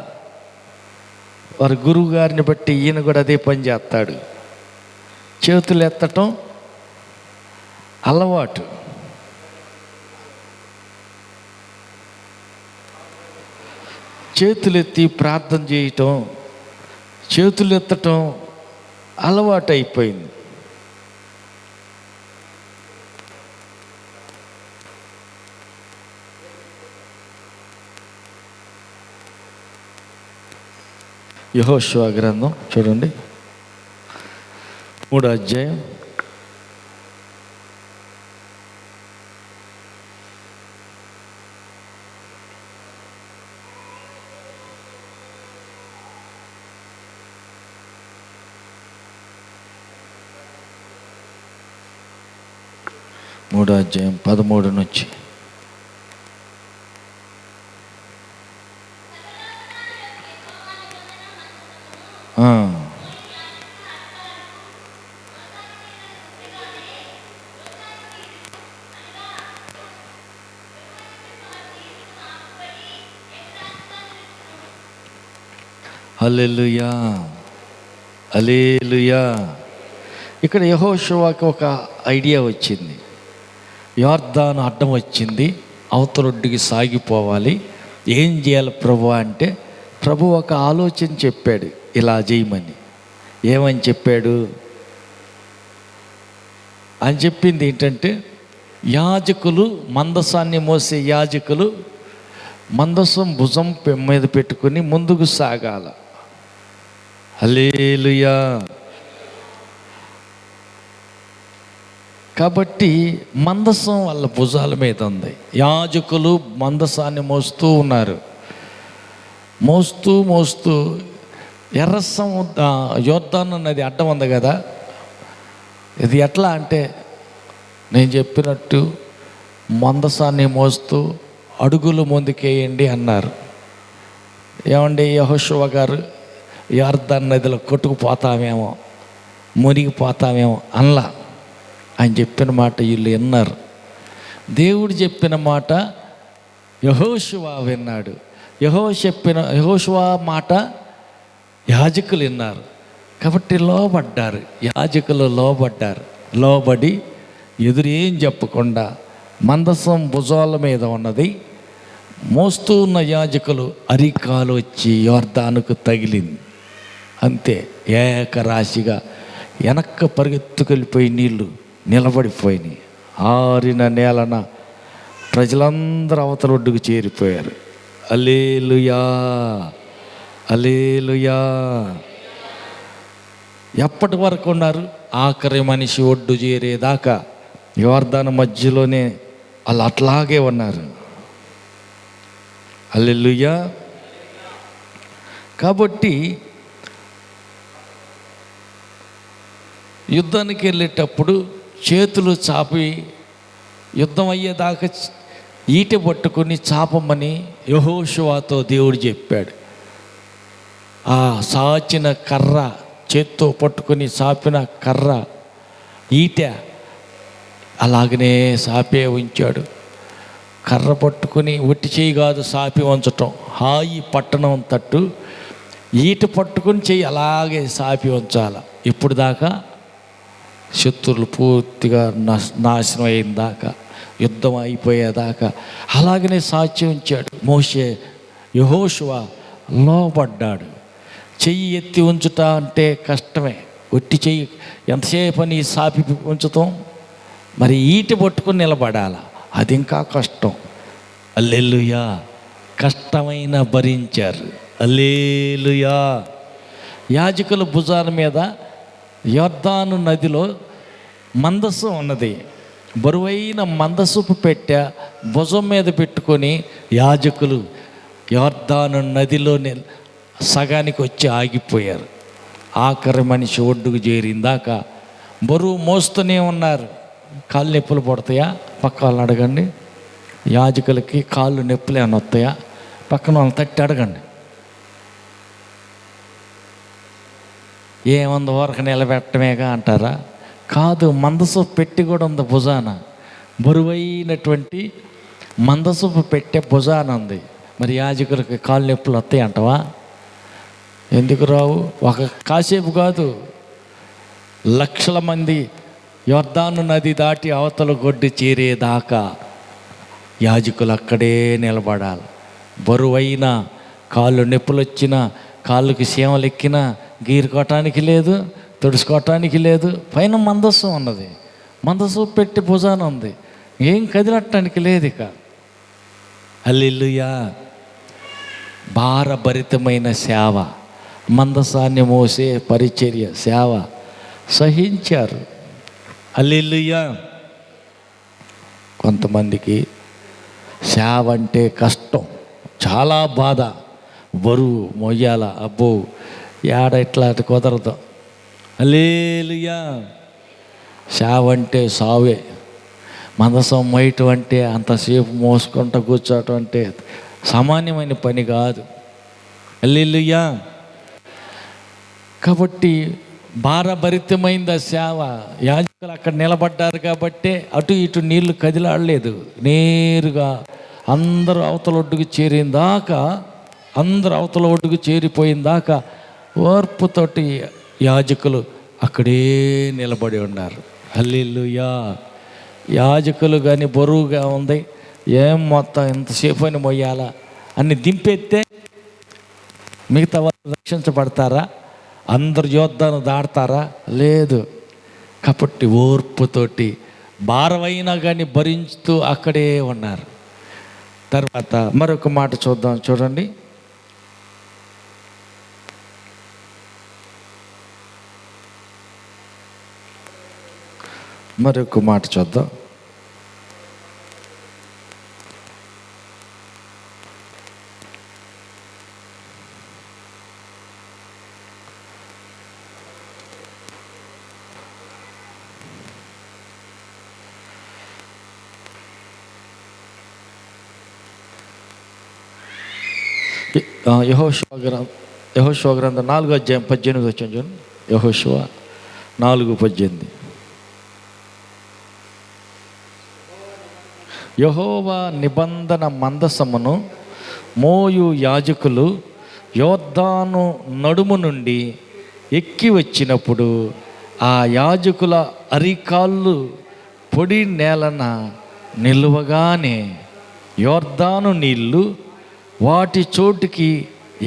వారి గురువు గారిని బట్టి ఈయన కూడా అదే పని చేస్తాడు. చేతులు ఎత్తటం అలవాటు. చేతులెత్తి ప్రార్థన చేయటం, చేతులు ఎత్తటం అలవాటు అయిపోయింది. యెహోషువ గ్రంథం చూడండి, 3వ అధ్యాయం 13 నుంచి. హల్లెలూయా, హల్లెలూయా. ఇక్కడ యెహోషువకి ఒక ఐడియా వచ్చింది. యొర్దాను అడ్డం వచ్చింది, అవతలొడ్డుకి సాగిపోవాలి. ఏం చేయాలి ప్రభు అంటే, ప్రభు ఒక ఆలోచన చెప్పాడు, ఇలా చేయమని. ఏమని చెప్పాడు అని చెప్పింది ఏంటంటే, యాజకులు, మందసాన్ని మోసే యాజకులు మందసం భుజం మీద పెట్టుకుని ముందుకు సాగాల. హల్లెలూయా. కాబట్టి మందసం వాళ్ళ భుజాల మీద ఉంది. యాజకులు మందసాన్ని మోస్తూ ఉన్నారు. మోస్తూ ఎర్రసం యొర్దాను నది అడ్డం ఉంది కదా. ఇది ఎట్లా అంటే, నేను చెప్పినట్టు మందసాన్ని మోస్తూ అడుగులు ముందుకేయండి అన్నారు. ఏమండి యెహోషువ గారు, యొర్దాను నదిలో కొట్టుకుపోతామేమో, మునిగిపోతామేమో అనలా. ఆయన చెప్పిన మాట వీళ్ళు విన్నారు. దేవుడు చెప్పిన మాట యెహోషువ విన్నాడు. యెహోషువ మాట యాజకులు విన్నారు. కాబట్టి లోబడ్డారు. యాజకులు లోబడి ఎదురేం చెప్పకుండా మందసం భుజాల మీద ఉన్నది మోస్తూ ఉన్న యాజకులు అరికాలు వచ్చి యొర్దానుకు తగిలింది. అంతే, ఏకరాశిగా వెనక్క పరిగెత్తుకెళ్ళిపోయి నీళ్లు నిలబడిపోయినాయి. ఆరిన నేలన ప్రజలందరూ అవతల ఒడ్డుకు చేరిపోయారు. హల్లెలూయా, హల్లెలూయా. ఎప్పటి వరకు ఉన్నారు? ఆఖరి మనిషి ఒడ్డు చేరేదాకా యొర్దాను మధ్యలోనే వాళ్ళు అట్లాగే ఉన్నారు. హల్లెలూయా. కాబట్టి యుద్ధానికి వెళ్ళేటప్పుడు చేతులు చాపి యుద్ధం అయ్యేదాకా ఈట పట్టుకొని చాపమని యెహోషువతో దేవుడు చెప్పాడు. ఆ సాచిన కర్ర, చేత్తో పట్టుకొని సాపిన కర్ర, ఈట అలాగనే సాపే ఉంచాడు. కర్ర పట్టుకుని ఒట్టి చేయి కాదు సాపి ఉంచటం, హాయి పట్టణం తట్టు ఈట పట్టుకుని చెయ్యి అలాగే సాపి ఉంచాల. ఇప్పుడు దాకా శత్రువులు పూర్తిగా నాశనం అయిన దాకా, యుద్ధం అయిపోయేదాకా అలాగనే సాచి ఉంచాడు. మోషే యెహోషువ లోబడ్డాడు. చెయ్యి ఎత్తి ఉంచుట అంటే కష్టమే. ఒట్టి చెయ్యి ఎంతసేపు అని సాపి ఉంచుతాం, మరి ఈట పట్టుకుని నిలబడాల, అది ఇంకా కష్టం. హల్లెలూయా. కష్టమైన భరించారు. హల్లెలూయా. యాజకుల భుజాల మీద యొర్దాను నదిలో మందసం ఉన్నది. బరువైన మందసపు పెట్టె భుజం మీద పెట్టుకొని యాజకులు యొర్దాను నదిలో సగానికి వచ్చి ఆగిపోయారు. ఆఖరి మనిషి ఒడ్డుకు చేరిందాక బరువు మోస్తూనే ఉన్నారు. కాళ్ళు నొప్పులు పడతాయా? పక్క వాళ్ళని అడగండి. యాజకులకి కాళ్ళు నొప్పులు ఏమైనా వస్తాయా? పక్కన వాళ్ళని తట్టి అడగండి. ఏముంది ఊరక నిలబెట్టమేగా అంటారా? కాదు, మందసపు పెట్టి కూడా ఉంది భుజాన. బరువైనటువంటి మందసపు పెట్టే భుజాన ఉంది. మరి యాజకులకి కాళ్ళు నొప్పులు వస్తాయి అంటవా? ఎందుకు రావు? కాసేపు కాదు, లక్షల మంది యొర్దాను నది దాటి అవతల గొడ్డు చేరేదాకా యాజకులు అక్కడే నిలబడాలి. బరువైన కాళ్ళు నొప్పులు వచ్చినా, కాళ్ళకి సీమలు ఎక్కినా గీరుకోవటానికి లేదు, తుడుచుకోవటానికి లేదు. పైన మందస్సు ఉన్నది, మందస్సు పెట్టి భుజాన ఉంది, ఏం కదిలట్టడానికి లేదు. ఇక హల్లెలూయా. భారభరితమైన సేవ, మందసాన్ని మోసే పరిచర్య, సేవ సహించారు. హల్లెలూయా. కొంతమందికి సేవ అంటే కష్టం, చాలా బాధ, బరువు మొయ్యాల. అబ్బో ఏడ ఇట్లా కుదరదు. హల్లెలూయా. సేవ అంటే సావే. మందసం మోయటం అంటే, అంతసేపు మోసుకుంటూ కూర్చోవటం అంటే సామాన్యమైన పని కాదు. హల్లెలూయా. కాబట్టి భారభరితమైంది ఆ సేవ. యాజకులు అక్కడ నిలబడ్డారు కాబట్టి అటు ఇటు నీళ్లు కదిలాడలేదు. నేరుగా అందరూ అవతల ఒడ్డుకు చేరిన దాకా, అందరూ అవతల ఒడ్డుకు చేరిపోయిన దాకా ఓర్పుతోటి యాజకులు అక్కడే నిలబడి ఉన్నారు. హల్లెలూయా. యాజకులు కానీ బరువుగా ఉంది, ఏం మొత్తం ఇంతసేపు అని మొయ్యాలా అని దింపెత్తే మిగతా వాళ్ళు రక్షించబడతారా? అందరు యోద్ధాను దాడతారా? లేదు. కాబట్టి ఓర్పుతోటి భారమైనా కానీ భరించుతూ అక్కడే ఉన్నారు. తర్వాత మరొక మాట చూద్దాం, చూడండి. మరొక మాట చూద్దాం. యెహోషువ గ్రంథం 4వ అధ్యాయం 18 వచ్చాను చూడండి. యెహోషువ 4:18. యెహోవా నిబంధన మందసమును మోయు యాజకులు యోర్దాను నడుము నుండి ఎక్కి వచ్చినప్పుడు ఆ యాజకుల అరికాళ్ళు పొడి నేలన నిలువగానే యోర్దాను నీళ్ళు వాటి చోటుకి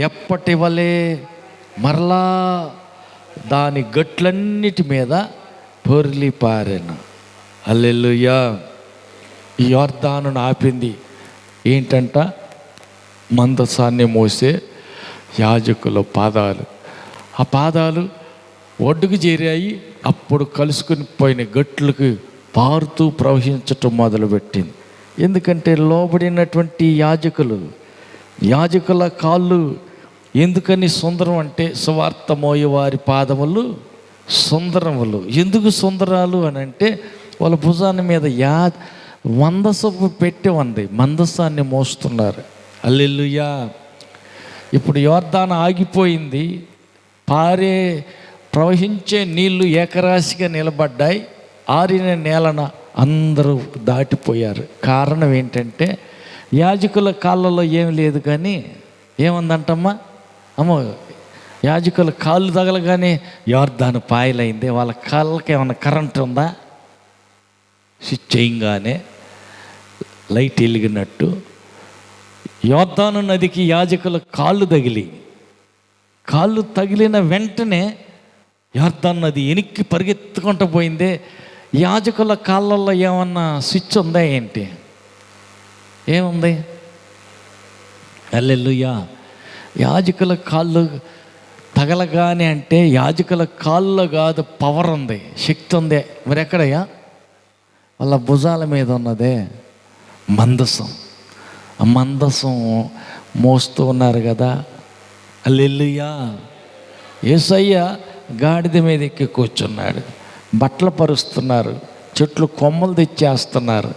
ఎప్పటి వలె మరలా దాని గట్లన్నిటి మీద పొర్లి పారెను. హల్లెలూయా. ఈ యోర్దానును ఆపింది ఏంటంట? మందసాన్ని మోసే యాజకుల పాదాలు. ఆ పాదాలు ఒడ్డుకు చేరాయి. అప్పుడు కలుసుకుని పోయిన గట్లకు పారుతూ ప్రవహించటం మొదలుపెట్టింది. ఎందుకంటే లోబడినటువంటి యాజకుల కాళ్ళు ఎందుకని సుందరం అంటే, సువార్త మోయేవారి పాదములు సుందరములు. ఎందుకు సుందరాలు అని అంటే, వాళ్ళ భుజాన్ని మీద మందసపు పెట్టి ఉంది, మందసాన్ని మోస్తున్నారు. హల్లెలూయా. ఇప్పుడు యోర్దాను ఆగిపోయింది, ప్రవహించే నీళ్లు ఏకరాశిగా నిలబడ్డాయి. ఆరిన నేలన అందరూ దాటిపోయారు. కారణం ఏంటంటే, యాజకుల కాళ్ళలో ఏం లేదు, కానీ ఏముందంటమ్మా? అమ్మో, యాజకుల కాళ్ళు తగలగానే యోర్దాను పాయలైంది. వాళ్ళ కాళ్ళకి ఏమన్నా కరెంట్ ఉందా? స్విచ్ చేయగానే లైట్ వెలిగినట్టు యోర్దాను నదికి యాజకుల కాళ్ళు తగిలిన వెంటనే యోర్దాను నది వెనక్కి పరిగెత్తుకుంటూ పోయిందే. యాజకుల కాళ్ళల్లో ఏమన్నా స్విచ్ ఉందా ఏంటి? ఏముంది? హల్లెలూయా. యాజకుల కాళ్ళు తగలగానే అంటే యాజకుల కాళ్ళు కాదు, పవర్ ఉంది, శక్తి ఉంది. మరి ఎక్కడయ్యా? వాళ్ళ భుజాల మీద ఉన్నదే మందసం. ఆ మందసం మోస్తూ ఉన్నారు కదా. హల్లెలూయా. యేసయ్య గాడిద మీద ఎక్కి కూర్చున్నాడు, బట్టలు పరుస్తున్నారు, చెట్లు కొమ్మలు తెచ్చేస్తున్నారు.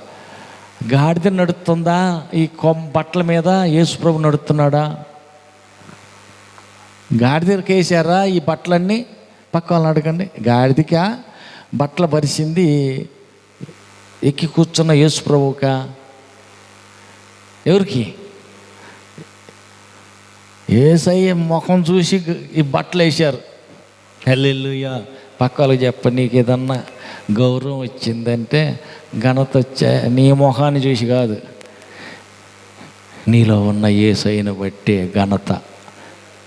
గాడిద నడుస్తుందా? ఈ బట్టల మీద యేసుప్రభు నడుస్తున్నాడా? గాడిదకి వేసారా ఈ బట్టలన్నీ? పక్క వాళ్ళని అడగండి. గాడిదికా బట్టలు పరిచింది ఎక్కి కూర్చున్న యేసు ప్రభువుకా? ఎవరికి? యేసయ్య ముఖం చూసి ఈ బట్టలు వేశారు. హల్లెలూయా. పక్క వాళ్ళకి చెప్పండి, నీకు ఏదన్నా గౌరవం వచ్చిందంటే ఘనత వచ్చా నీ ముఖాన్ని చూసి కాదు, నీలో ఉన్న యేసయ్యను బట్టే ఘనత.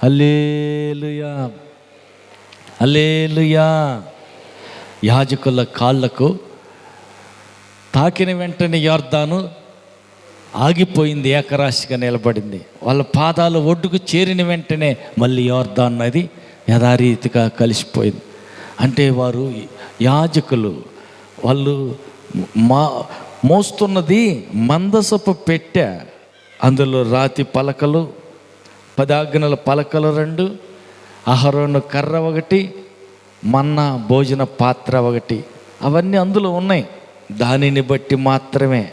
హల్లెలూయా, హల్లెలూయా. యాజకుల కాళ్ళకు తాకిన వెంటనే యొర్దాను ఆగిపోయింది, ఏకరాశిగా నిలబడింది. వాళ్ళ పాదాలు ఒడ్డుకు చేరిన వెంటనే మళ్ళీ యొర్దాను నది యథారీతిగా కలిసిపోయింది. అంటే వారు యాజకులు, వాళ్ళు మోస్తున్నది మందసపు పెట్టె, అందులో రాతి పలకలు, 10 ఆజ్ఞల పలకలు 2, అహరోను కర్ర 1, మన్నా భోజన పాత్ర 1, అవన్నీ అందులో ఉన్నాయి. దానిని బట్టి మాత్రమే.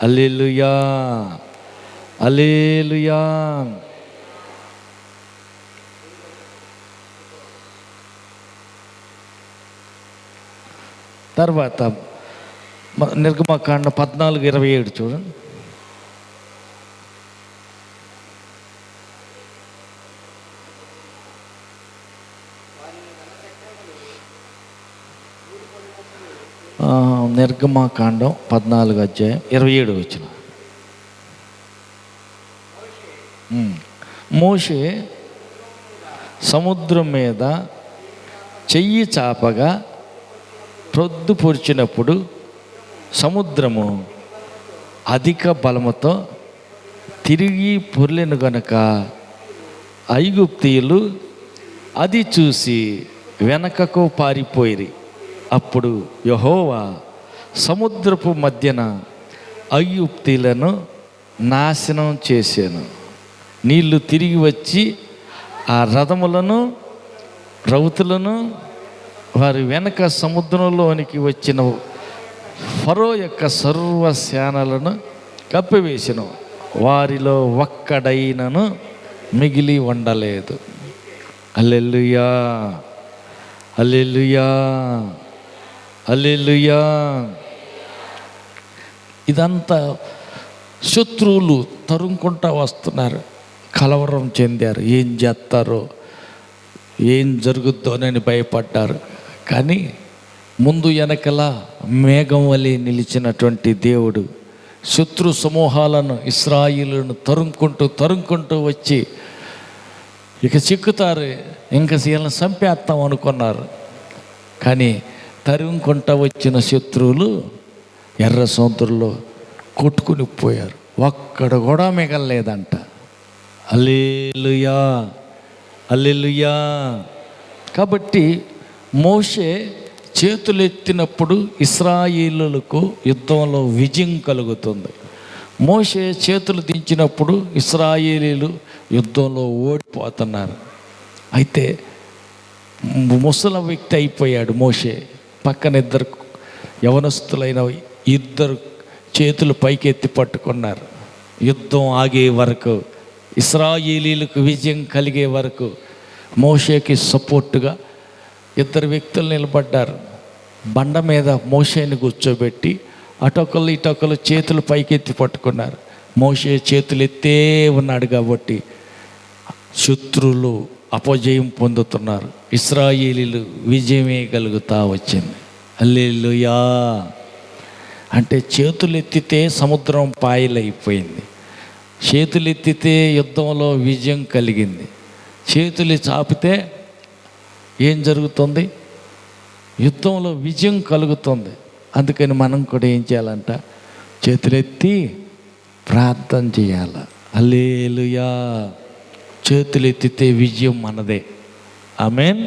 హల్లెలూయా, హల్లెలూయా. తర్వాత నిర్గమకాండం 14:27 చూడండి. నిర్గమకాండం 14:27 మోషే సముద్రం మీద చెయ్యి చాపగా ప్రొద్దు పొడిచినప్పుడు సముద్రము అధిక బలముతో తిరిగి పొర్లెను గనుక ఐగుప్తీయులు అది చూసి వెనకకు పారిపోయిరి. అప్పుడు యెహోవా సముద్రపు మధ్యన ఐగుప్తీయులను నాశనం చేశాను. నీళ్లు తిరిగి వచ్చి ఆ రథములను రౌతులను వారి వెనక సముద్రంలోనికి వచ్చిన ఫరో యొక్క సర్వసేనలను కప్పివేసెను. వారిలో ఒక్కడైనను మిగిలి ఉండలేదు. హల్లెలూయా, హల్లెలూయా, హల్లెలూయా. ఇదంతా శత్రువులు తరుముకుంటా వస్తున్నారు, కలవరం చెందారు, ఏం చేస్తారో ఏం జరుగుద్దోనని భయపడ్డారు. కానీ ముందు వెనకల మేఘం వలె నిలిచినటువంటి దేవుడు శత్రు సమూహాలను ఇశ్రాయేలును తరుముకుంటూ వచ్చి ఇక చిక్కుతారు, ఇంకా వీళ్ళని చంపేస్తాం అనుకున్నారు. కానీ తరుముకుంటూ వచ్చిన శత్రువులు ఎర్ర సముద్రంలో కొట్టుకుని పోయారు, ఒక్కడు కూడా మిగలలేదంట. హల్లెలూయా, హల్లెలూయా. కాబట్టి మోషే చేతులెత్తినప్పుడు ఇశ్రాయేలులకు యుద్ధంలో విజయం కలుగుతుంది. మోషే చేతులు దించినప్పుడు ఇశ్రాయేలీలు యుద్ధంలో ఓడిపోతున్నారు. అయితే ముసలి వ్యక్తి అయిపోయాడు మోషే. పక్కన ఇద్దరు యవనస్తులైన ఇద్దరు చేతులు పైకెత్తి పట్టుకున్నారు. యుద్ధం ఆగే వరకు, ఇశ్రాయేలీలకు విజయం కలిగే వరకు మోషేకి సపోర్టుగా ఇద్దరు వ్యక్తులు నిలబడ్డారు. బండ మీద మోషేని కూర్చోబెట్టి అటొకరు ఇటొకరు చేతులు పైకెత్తి పట్టుకున్నారు. మోషే చేతులు ఎత్తే ఉన్నాడు కాబట్టి శత్రువులు అపజయం పొందుతున్నారు, ఇశ్రాయేలీలు విజయమే కలుగుతా వచ్చింది. హల్లెలూయా. అంటే చేతులు ఎత్తితే సముద్రం పాయలైపోయింది, చేతులు ఎత్తితే యుద్ధంలో విజయం కలిగింది. చేతులు చాపితే ఏం జరుగుతుంది? యుద్ధంలో విజయం కలుగుతుంది. అందుకని మనం కూడా ఏం చేయాలంట? చేతులెత్తి ప్రార్థన చేయాల. హల్లెలూయా. చేతులెత్తితే విజయం మనదే. ఆమేన్.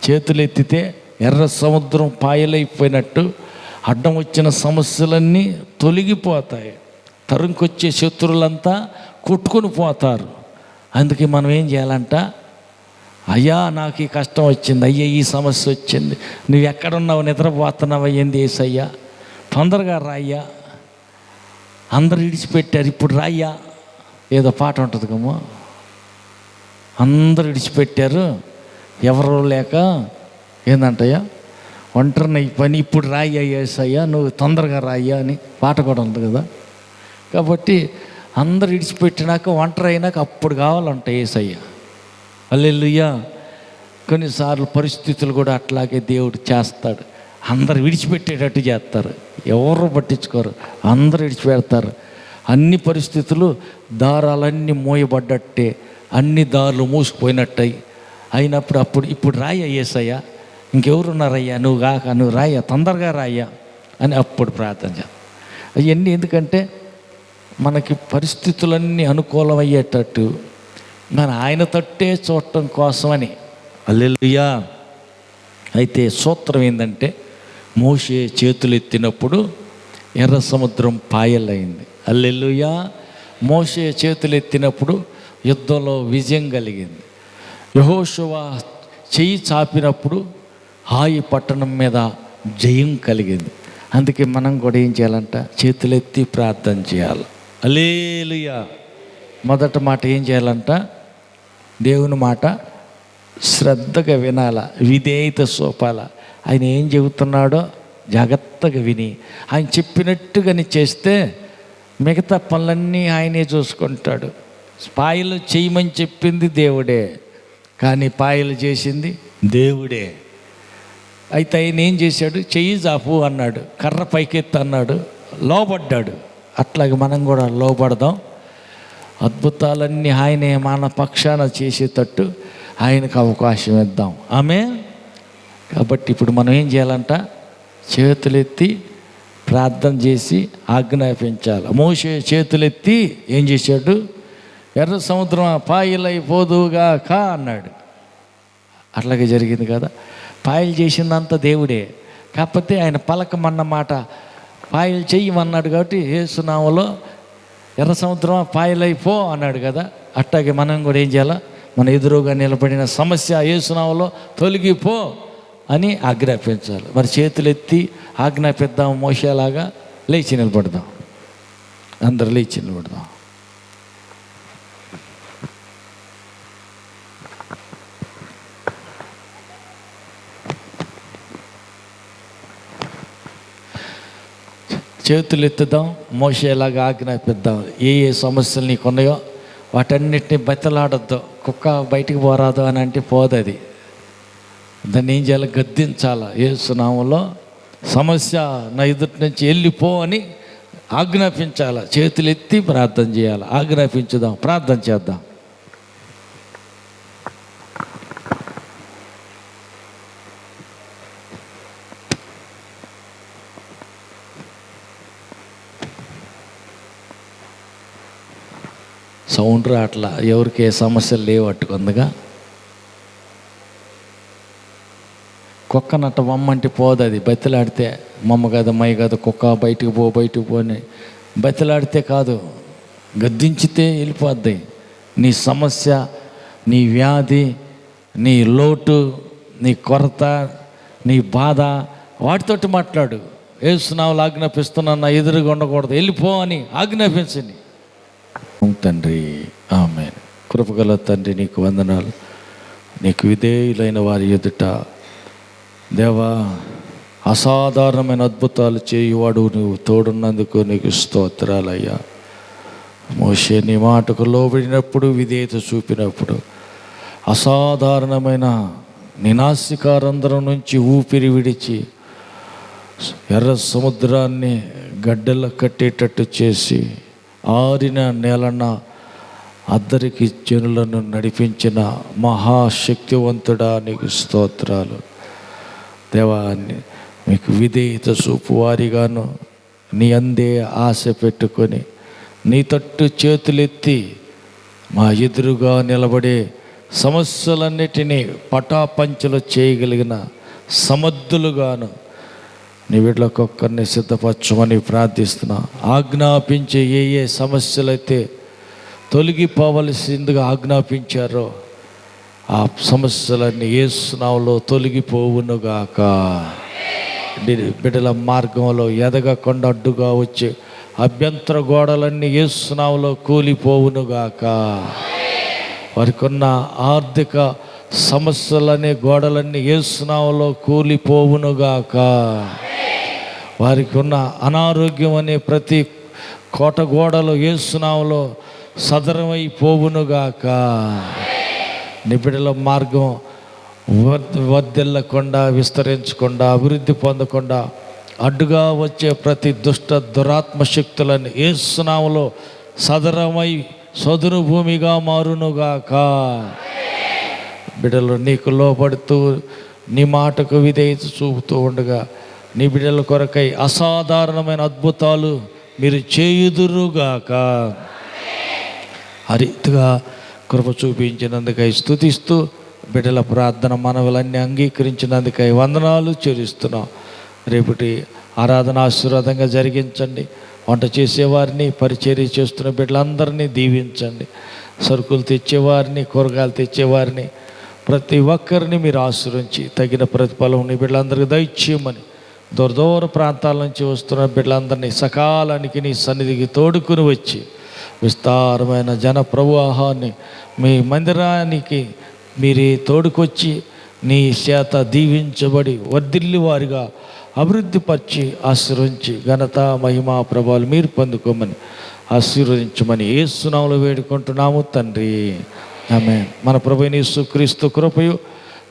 చేతులెత్తితే ఎర్ర సముద్రం పాయలైపోయినట్టు అడ్డం వచ్చిన సమస్యలన్నీ తొలగిపోతాయి. తరుముకొచ్చే శత్రువులంతా కొట్టుకొని పోతారు. అందుకే మనం ఏం చేయాలంట? అయ్యా నాకు ఈ కష్టం వచ్చింది, అయ్యా ఈ సమస్య వచ్చింది, నువ్వు ఎక్కడున్నావు, నిద్రపోతున్నావు, ఏంది యేసయ్యా, తొందరగా రాయ్యా, అందరు విడిచిపెట్టారు ఇప్పుడు రాయ్యా. ఏదో పాట ఉంటుంది కమ్మో, అందరు విడిచిపెట్టారు, ఎవరు లేక ఏందంటయ్యా, ఒంటరిని పని ఇప్పుడు రాయి అయ్యేసయ్యా, నువ్వు తొందరగా రాయ్యా అని పాట కూడా ఉంది కదా. కాబట్టి అందరు విడిచిపెట్టినాక ఒంటరి అయినాక అప్పుడు కావాలంట యేసయ్య. హల్లెలూయా. కొన్నిసార్లు పరిస్థితులు కూడా అట్లాగే దేవుడు చేస్తాడు. అందరు విడిచిపెట్టేటట్టు చేస్తారు, ఎవరు పట్టించుకోరు, అందరూ విడిచిపెడతారు. అన్ని పరిస్థితులు దారాలన్నీ మోయబడ్డట్టే, అన్ని దారులు మూసుకుపోయినట్టయి అయినప్పుడు ఇప్పుడు రాయ్యా యేసయ్యా, ఇంకెవరున్నారయ్యా, నువ్వు రాయ్యా, తొందరగా రాయ్యా అని అప్పుడు ప్రార్థన చేస్తాం. అవన్నీ ఎందుకంటే మనకి పరిస్థితులన్నీ అనుకూలమయ్యేటట్టు ఆయన తట్టే చూడటం కోసమని. హల్లెలూయా. అయితే సూత్రం ఏంటంటే, మోషే చేతులు ఎత్తినప్పుడు ఎర్ర సముద్రం పాయలైంది. హల్లెలూయా. మోషే చేతులు ఎత్తినప్పుడు యుద్ధంలో విజయం కలిగింది. యెహోషువ చెయ్యి చాపినప్పుడు హాయి పట్టణం మీద జయం కలిగింది. అందుకే మనం కూడా ఏం చేయాలంట, చేతులెత్తి ప్రార్థన చేయాలి. హల్లెలూయా. మొదట మాట ఏం చేయాలంట, దేవుని మాట శ్రద్ధగా వినాల, విధేయత చూపాల. ఆయన ఏం చెబుతున్నాడో జాగ్రత్తగా విని ఆయన చెప్పినట్టుగాని చేస్తే మిగతా పనులన్నీ ఆయనే చూసుకుంటాడు. పాయలు చేయమని చెప్పింది దేవుడే, కానీ పాయలు చేసింది దేవుడే. అయితే ఆయన ఏం చేశాడు, చెయ్యి జాపు అన్నాడు, కర్ర పైకెత్తు అన్నాడు, లోబడ్డాడు. అట్లాగే మనం కూడా లోబడదాం. అద్భుతాలన్నీ ఆయనే మన పక్షాన చేసేటట్టు ఆయనకు అవకాశం ఇద్దాం. ఆమేన్. కాబట్టి ఇప్పుడు మనం ఏం చేయాలంట, చేతులెత్తి ప్రార్థన చేసి ఆజ్ఞాపించాలి. మోషే చేతులెత్తి ఏం చేశాడు, ఎర్ర సముద్రం పాయలైపోదుగా కా అన్నాడు. అట్లాగే జరిగింది కదా. పాయలు చేసిందంతా దేవుడే, కాకపోతే ఆయన పలకమన్న మాట పాయలు చెయ్యమన్నాడు. కాబట్టి యేసు నామములో ఎర్ర సముద్రం పాయలైపో అన్నాడు కదా. అట్లాగే మనం కూడా ఏం చేయాలా, మన ఎదురుగా నిలబడిన సమస్య యేసు నామములో తొలగిపో అని ఆజ్ఞాపించాలి. మరి చేతులెత్తి ఆజ్ఞాపిద్దాం, మోషేలాగా లేచి నిలబడదాం. అందరూ లేచి నిలబడదాం. చేతులు ఎత్తుదాం, మోషేలాగా ఆజ్ఞాపిద్దాం. ఏ సమస్యలు నీకు ఉన్నాయో వాటన్నిటిని బతిలాడొద్దు. కుక్క బయటికి పోరాదు అని అంటే పోదు. అది దాన్ని ఏం చేయాలి, గద్దించాలి. యేసు నామములో సమస్య నా ఎదుటి నుంచి వెళ్ళిపో అని ఆజ్ఞాపించాలి. చేతులు ఎత్తి ప్రార్థన చేయాలి. ఆజ్ఞాపించుదాం, ప్రార్థన చేద్దాం. సౌండ్ రాట్లా, ఎవరికి ఏ సమస్యలు లేవు అట్టుకుందిగా. కుక్క నట్ట మమ్మంటే పోదు. అది బతిలాడితే మమ్మ కదా మై కదా కుక్క బయటికి పో అని బతిలాడితే కాదు, గద్దించితే వెళ్ళిపోద్ది. నీ సమస్య, నీ వ్యాధి, నీ లోటు, నీ కొరత, నీ బాధ వాటితోటి మాట్లాడు. యేసు నామములో ఆజ్ఞాపిస్తున్నాను, నా ఎదురుగా ఉండకూడదు, వెళ్ళిపో అని ఆజ్ఞాపించండి. తండ్రి ఆమేన్. కృపగల తండ్రి, నీకు వందనాలు. నీకు విధేయులైన వారి ఎదుట దేవా అసాధారణమైన అద్భుతాలు చేయువాడు నువ్వు తోడున్నందుకు నీకు స్తోత్రాలయ్యా. మోషే నీ మాటకు లోబడినప్పుడు, విధేయత చూపినప్పుడు అసాధారణమైన నినాసికారంధ్రం నుంచి ఊపిరి విడిచి ఎర్ర సముద్రాన్ని గడ్డల కట్టేటట్టు చేసి ఆరిన నేలన అద్దరికి జనులను నడిపించిన మహాశక్తివంతుడా నీకు స్తోత్రాలు. దేవాన్ని మీకు విధేయత చూపు వారిగాను నీ అందే ఆశ పెట్టుకొని నీ తట్టు చేతులెత్తి మా ఎదురుగా నిలబడే సమస్యలన్నిటినీ పటాపంచలు చేయగలిగిన సమర్థులుగాను నీ వీళ్ళకొక్కరిని సిద్ధపరచమని ప్రార్థిస్తున్నా. ఆజ్ఞాపించే ఏ సమస్యలైతే తొలగిపోవలసిందిగా ఆజ్ఞాపించారో ఆ సమస్యలన్నీ యేసు నామములో తొలగిపోవునుగాక. బిడ్డల మార్గంలో ఎదగకుండా అడ్డుగా వచ్చే అభ్యంతర గోడలన్నీ యేసు నామములో కూలిపోవునుగాక. వారికి ఉన్న ఆర్థిక సమస్యలనే గోడలన్నీ యేసు నామములో కూలిపోవునుగాక. వారికి ఉన్న అనారోగ్యం అనే ప్రతి కోట గోడలు యేసు నామములో సదరమైపోవునుగాక. నిబిడల మార్గం వర్ధిల్లకుండా, విస్తరించకుండా, అభివృద్ధి పొందకుండా అడ్డుగా వచ్చే ప్రతి దుష్ట దురాత్మ శక్తులను యేసు నామములో సదరమై సదును భూమిగా మారునుగాక. బిడ్డలు నీకు లోబడుతూ నీ మాటకు విధేయత చూపుతూ ఉండగా నీ బిడ్డల కొరకై అసాధారణమైన అద్భుతాలు మీరు చేయుదురుగాక. ఆ రీతిగా కృప చూపించినందుకై స్తుతిస్తూ బిడ్డల ప్రార్థన మనవులన్నీ అంగీకరించినందుకై వందనాలు చెల్లిస్తున్నాం. రేపటి ఆరాధన ఆశీర్వాదంగా జరిగించండి. వంట చేసేవారిని, పరిచర్య చేస్తున్న బిడ్డలందరినీ దీవించండి. సరుకులు తెచ్చేవారిని, కూరగాయలు తెచ్చేవారిని, ప్రతి ఒక్కరిని మీరు ఆశ్రయించి తగిన ప్రతిఫలం నీ బిడ్డలందరికీ దయచేయమని, దూర ప్రాంతాల నుంచి వస్తున్న బిడ్డలందరినీ సకాలానికి నీ సన్నిధికి తోడుకుని వచ్చి విస్తారమైన జన ప్రవాహాన్ని మీ మందిరానికి మీరే తోడుకొచ్చి నీ చేత దీవించబడి వర్ధిల్లి వారిగా అభివృద్ధిపరిచి ఆశీర్వదించి ఘనత మహిమా ప్రభావాలు మీరు పొందుకోమని ఆశీర్వదించమని యేసు నామములో వేడుకుంటున్నాము తండ్రి. ఆమేన్. మన ప్రభువైన యేసుక్రీస్తు కృపయు,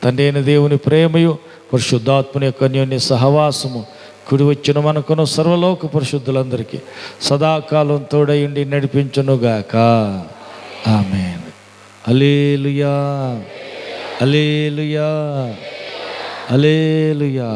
తండ్రి అయిన దేవుని ప్రేమయు, పరిశుద్ధాత్మని యొక్క అన్యోన్య సహవాసము కుడి వచ్చిన మనకును సర్వలోక పరిశుద్ధులందరికీ సదాకాలం తోడయుండి నడిపించునుగాక. ఆమేన్. హల్లెలూయా, హల్లెలూయా, హల్లెలూయా.